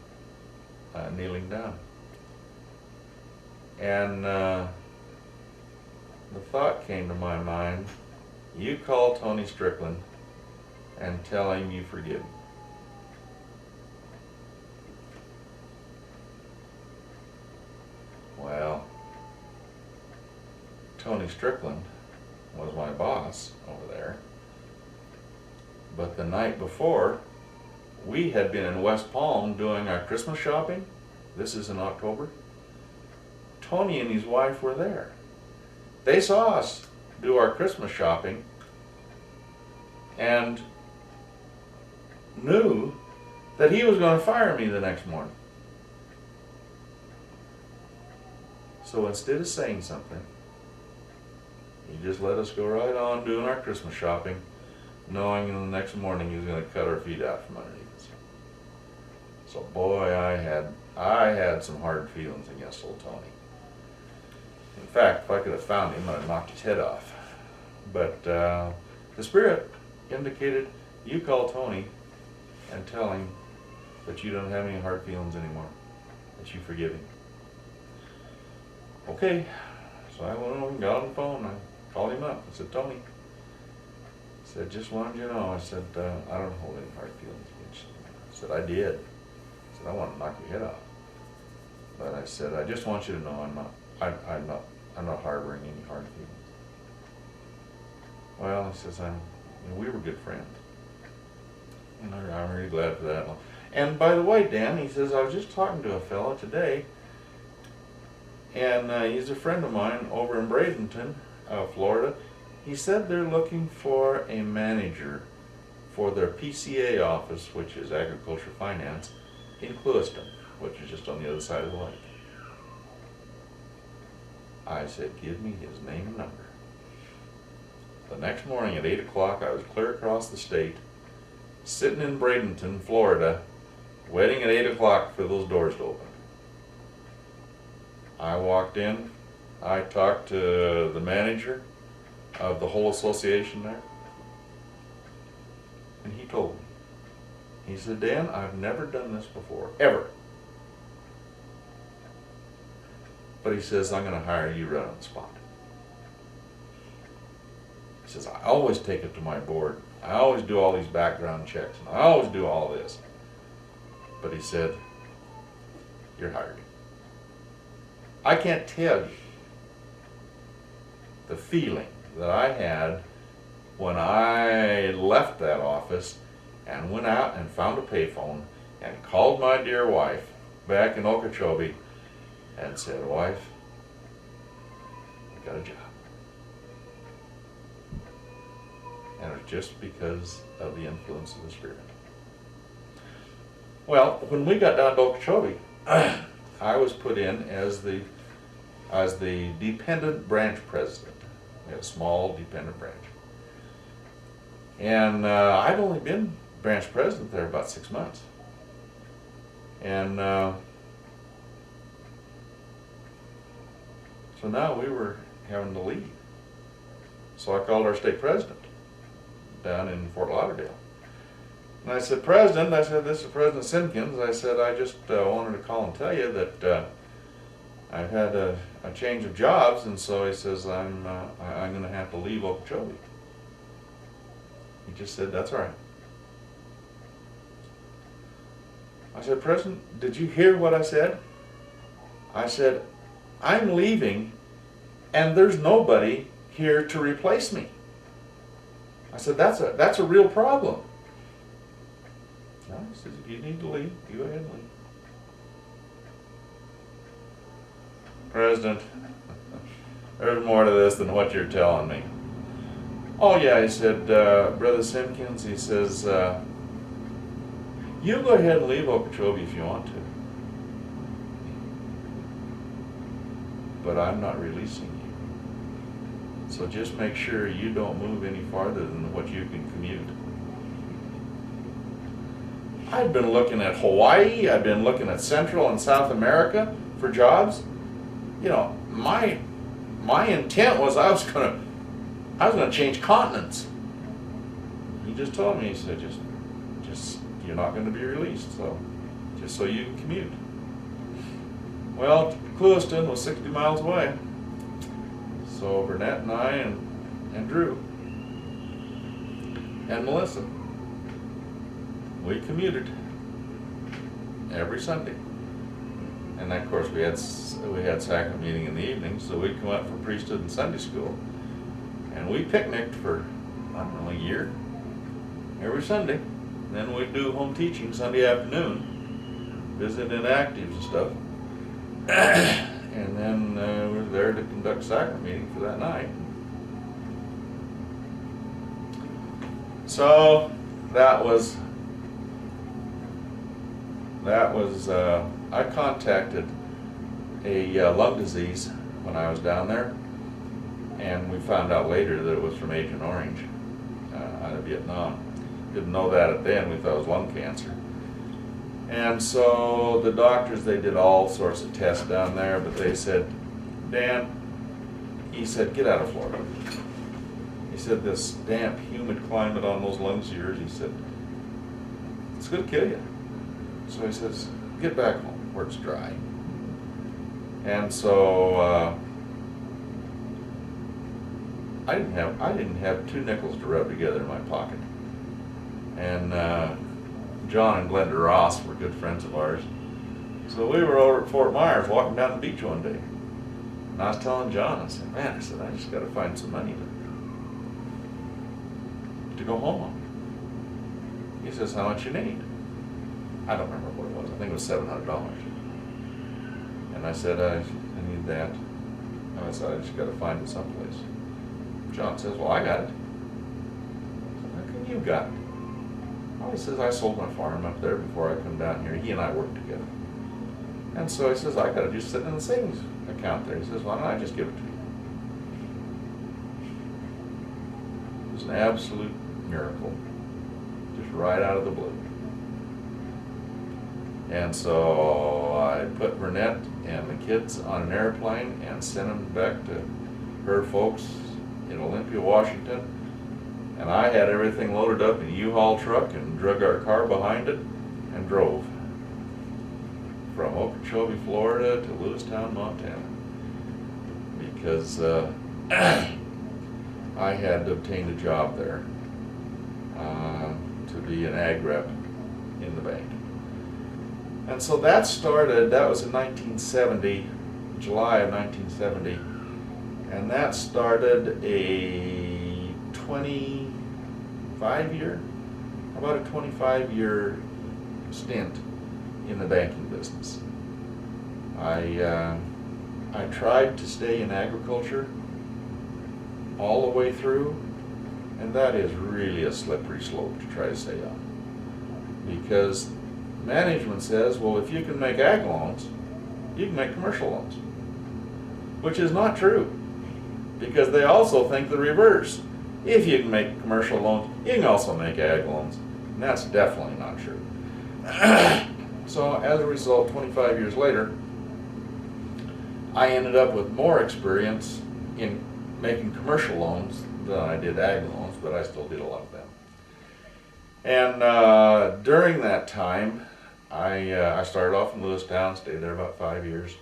kneeling down. And the thought came to my mind, you call Tony Strickland and tell him you forgive him. Well, Tony Strickland was my boss over there, but the night before we had been in West Palm doing our Christmas shopping. This is in October. Tony and his wife were there. They saw us do our Christmas shopping and knew that he was going to fire me the next morning. So instead of saying something, he just let us go right on doing our Christmas shopping, knowing the next morning he was going to cut our feet out from underneath us. So boy, I had some hard feelings against old Tony. In fact, if I could have found him, I'd have knocked his head off. But the Spirit indicated, you call Tony and tell him that you don't have any hard feelings anymore, that you forgive him. Okay, so I went over and got on the phone. I called him up. I said, Tony, I said, just wanted you to know, I said, I don't hold any hard feelings against you. I said, I did. I said, I want to knock your head off. But I said, I just want you to know I'm not harboring any hard feelings. Well, he says, we were good friends. And I'm really glad for that. And by the way, Dan, he says, I was just talking to a fellow today, and he's a friend of mine over in Bradenton, Florida. He said they're looking for a manager for their PCA office, which is Agriculture Finance, in Clewiston, which is just on the other side of the lake. I said, give me his name and number. The next morning at 8 o'clock, I was clear across the state, sitting in Bradenton, Florida, waiting at 8 o'clock for those doors to open. I walked in, I talked to the manager of the whole association there, and he told me. He said, Dan, I've never done this before, ever. But he says, I'm going to hire you right on the spot. He says, I always take it to my board. I always do all these background checks, and I always do all this. But he said, you're hired. I can't tell you the feeling that I had when I left that office and went out and found a payphone and called my dear wife back in Okeechobee and said, wife, I got a job. And it was just because of the influence of the Spirit. Well, when we got down to Okeechobee, I was put in as the dependent branch president. We had a small dependent branch. And I'd only been branch president there about 6 months. And so now we were having to leave. So I called our state president down in Fort Lauderdale. And I said, President, I said, this is President Simkins. I said, I just wanted to call and tell you that I've had a change of jobs, and so he says, I'm going to have to leave Okeechobee. He just said, that's all right. I said, President, did you hear what I said? I said, I'm leaving, and there's nobody here to replace me. I said, that's a real problem. No, he says, if you need to leave, you go ahead and leave. President, there's more to this than what you're telling me. Oh yeah, he said, Brother Simkins, he says, you go ahead and leave Okeechobee if you want to. But I'm not releasing you. So just make sure you don't move any farther than what you can commute. I've been looking at Hawaii, I've been looking at Central and South America for jobs. You know, my intent was I was gonna change continents. He just told me, he said, just you're not gonna be released, so just so you can commute. Well, Clewiston was 60 miles away. So Burnett and I and Drew and Melissa, we commuted every Sunday. And of course we had sacrament meeting in the evening, so we'd come up for priesthood and Sunday school. And we picnicked for, I don't know, a year, every Sunday. And then we'd do home teaching Sunday afternoon, visit inactives and stuff. And then we were there to conduct sacrament meeting for that night. So that was I contacted a lung disease when I was down there, and we found out later that it was from Agent Orange out of Vietnam. Didn't know that at then, we thought it was lung cancer. And so the doctors, they did all sorts of tests down there, but they said, Dan, he said, get out of Florida. He said, this damp, humid climate on those lungs of yours, he said, it's going to kill you. So he says, get back home where it's dry. And so I didn't have 2 nickels to rub together in my pocket. And John and Glenda Ross were good friends of ours. So we were over at Fort Myers walking down the beach one day. And I was telling John, I said, man, I said, I just got to find some money to go home on. He says, how much you need? I don't remember what it was. I think it was $700. And I said, I need that. And I said, I just got to find it someplace. John says, well, I got it. I said, how come you got it? Well, he says, I sold my farm up there before I come down here. He and I worked together. And so he says, I got it just sitting in the savings account there. He says, why don't I just give it to you? It was an absolute miracle. Just right out of the blue. And so I put Burnett and the kids on an airplane and sent them back to her folks in Olympia, Washington. And I had everything loaded up in a U-Haul truck and drug our car behind it and drove from Okeechobee, Florida to Lewistown, Montana. Because I had obtained a job there to be an ag rep in the bank. And so that started, that was in 1970, July of 1970, and that started a 25-year stint in the banking business. I tried to stay in agriculture all the way through, and that is really a slippery slope to try to stay on. Because management says, well, if you can make ag loans, you can make commercial loans. Which is not true, because they also think the reverse. If you can make commercial loans, you can also make ag loans. And that's definitely not true. So as a result, 25 years later, I ended up with more experience in making commercial loans than I did ag loans, but I still did a lot of them. And during that time, I started off in Lewistown, stayed there about 5 years.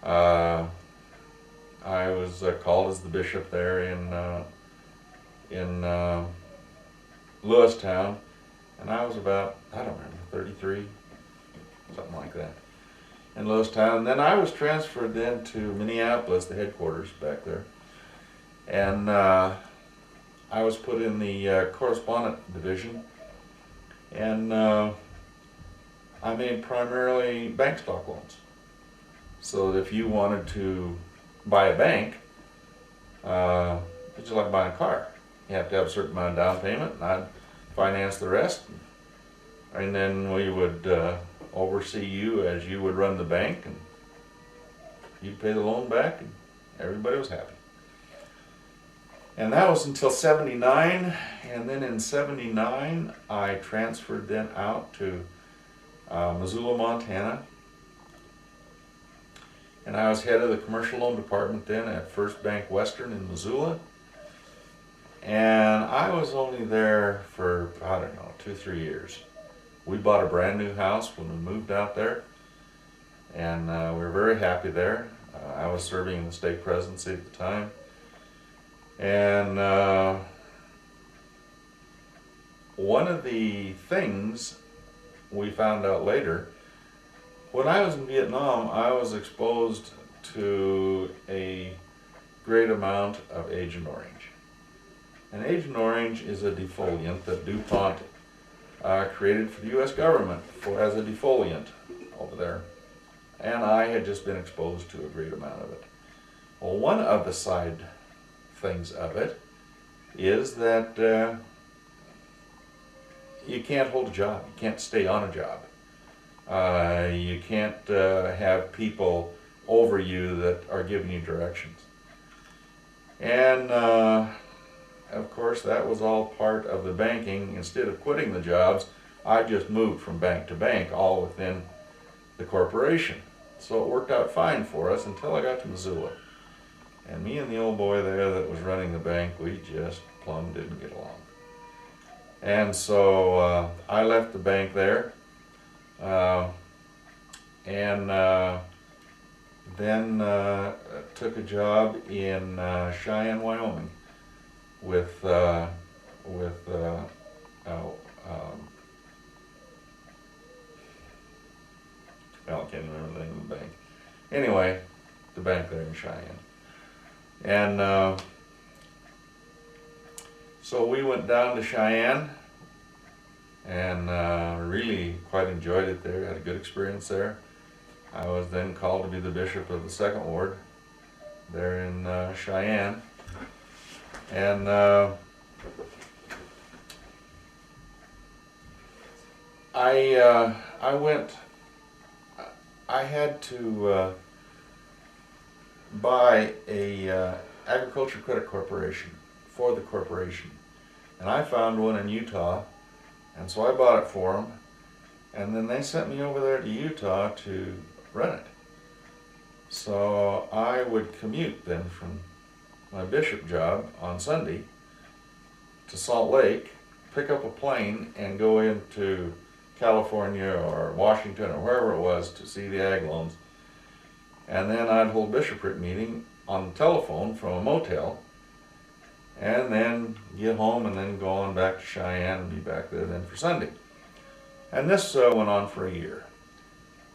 I was called as the bishop there in Lewistown, and I was about, I don't remember, 33, something like that, in Lewistown. And then I was transferred then to Minneapolis, the headquarters back there, and I was put in the correspondent division, and I made primarily bank stock loans. So that if you wanted to buy a bank, it's just like buying a car. You have to have a certain amount of down payment, and I'd finance the rest. And then we would oversee you as you would run the bank, and you'd pay the loan back, and everybody was happy. And that was until '79, and then in '79 I transferred then out to Missoula, Montana, and I was head of the commercial loan department then at First Bank Western in Missoula. And I was only there for, I don't know, 2-3 years. We bought a brand new house when we moved out there, and we were very happy there. I was serving in the state presidency at the time. And one of the things we found out later, when I was in Vietnam, I was exposed to a great amount of Agent Orange. And Agent Orange is a defoliant that DuPont created for the U.S. government as a defoliant over there. And I had just been exposed to a great amount of it. Well, one of the side things of it is that you can't hold a job. You can't stay on a job. You can't have people over you that are giving you directions. And of course, that was all part of the banking. Instead of quitting the jobs, I just moved from bank to bank, all within the corporation. So it worked out fine for us until I got to Missoula. And me and the old boy there that was running the bank, we just plumb didn't get along. And so I left the bank there, and then took a job in Cheyenne, Wyoming, with well, I can't remember the name of the bank. Anyway, the bank there in Cheyenne. And so we went down to Cheyenne and really quite enjoyed it there, had a good experience there. I was then called to be the bishop of the Second Ward there in Cheyenne. And I had to buy a agriculture credit corporation for the corporation. And I found one in Utah, and so I bought it for them. And then they sent me over there to Utah to run it. So I would commute then from my bishop job on Sunday to Salt Lake, pick up a plane and go into California or Washington or wherever it was to see the ag loans. And then I'd hold bishopric meeting on the telephone from a motel, and then get home and then go on back to Cheyenne and be back there then for Sunday. And this went on for a year.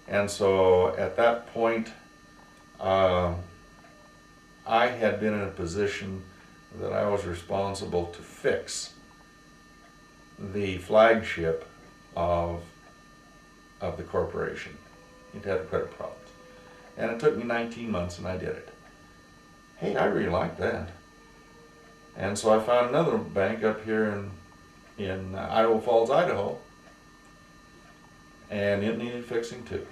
And so at that point, I had been in a position that I was responsible to fix the flagship of the corporation. It had credit problems. And it took me 19 months and I did it. Hey, I really liked that. And so I found another bank up here in Idaho Falls, Idaho, and it needed fixing too.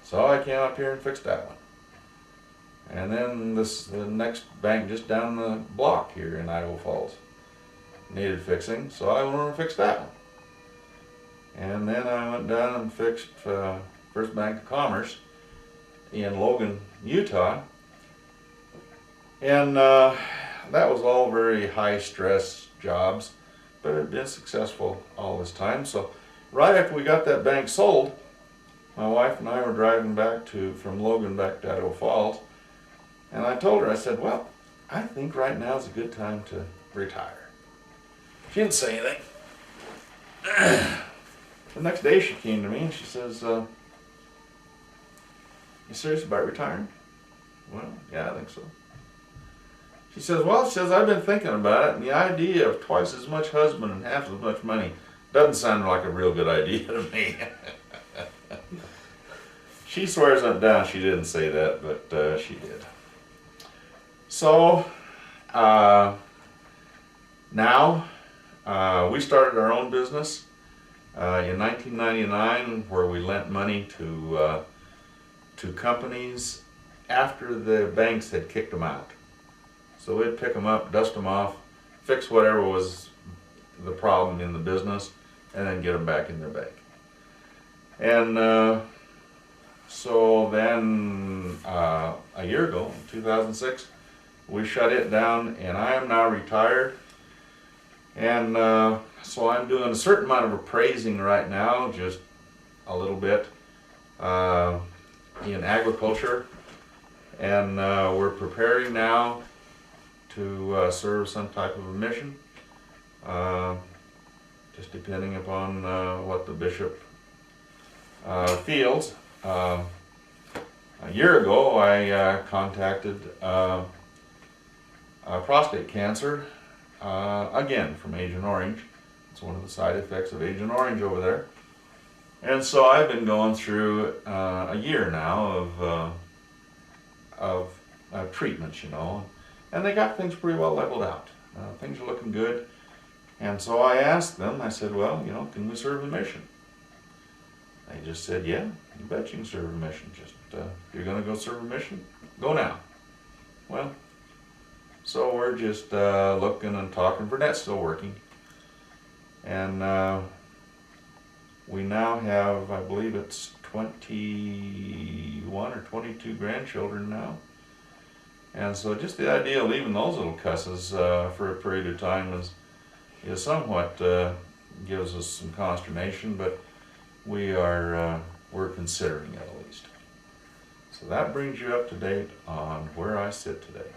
So I came up here and fixed that one. And then the next bank just down the block here in Idaho Falls needed fixing, so I went over and fixed that one. And then I went down and fixed First Bank of Commerce in Logan, Utah. And that was all very high stress jobs, but it had been successful all this time. So right after we got that bank sold, my wife and I were driving back from Logan back to Idaho Falls, and I told her, I said, well, I think right now is a good time to retire. She didn't say anything. The next day she came to me and she says, you serious about retiring? Well, yeah, I think so. She says, well, I've been thinking about it, and the idea of twice as much husband and half as much money doesn't sound like a real good idea to me. She swears up and down she didn't say that, but she did. So, now, we started our own business in 1999, where we lent money to companies after the banks had kicked them out. So we'd pick them up, dust them off, fix whatever was the problem in the business, and then get them back in their bank. And so then a year ago, in 2006, we shut it down, and I am now retired. And so I'm doing a certain amount of appraising right now, just a little bit, in agriculture. And we're preparing now to serve some type of a mission, just depending upon what the bishop feels. A year ago I contacted prostate cancer, again from Agent Orange. It's one of the side effects of Agent Orange over there. And so I've been going through a year now of treatments, you know. And they got things pretty well leveled out. Things are looking good. And so I asked them, I said, well, you know, can we serve the mission? They just said, yeah, you bet you can serve a mission. Just, if you're gonna go serve a mission, go now. Well, so we're just looking and talking. Burnett's still working. And we now have, I believe it's 21 or 22 grandchildren now. And so just the idea of leaving those little cusses for a period of time is somewhat gives us some consternation, but we're considering it at least. So that brings you up to date on where I sit today.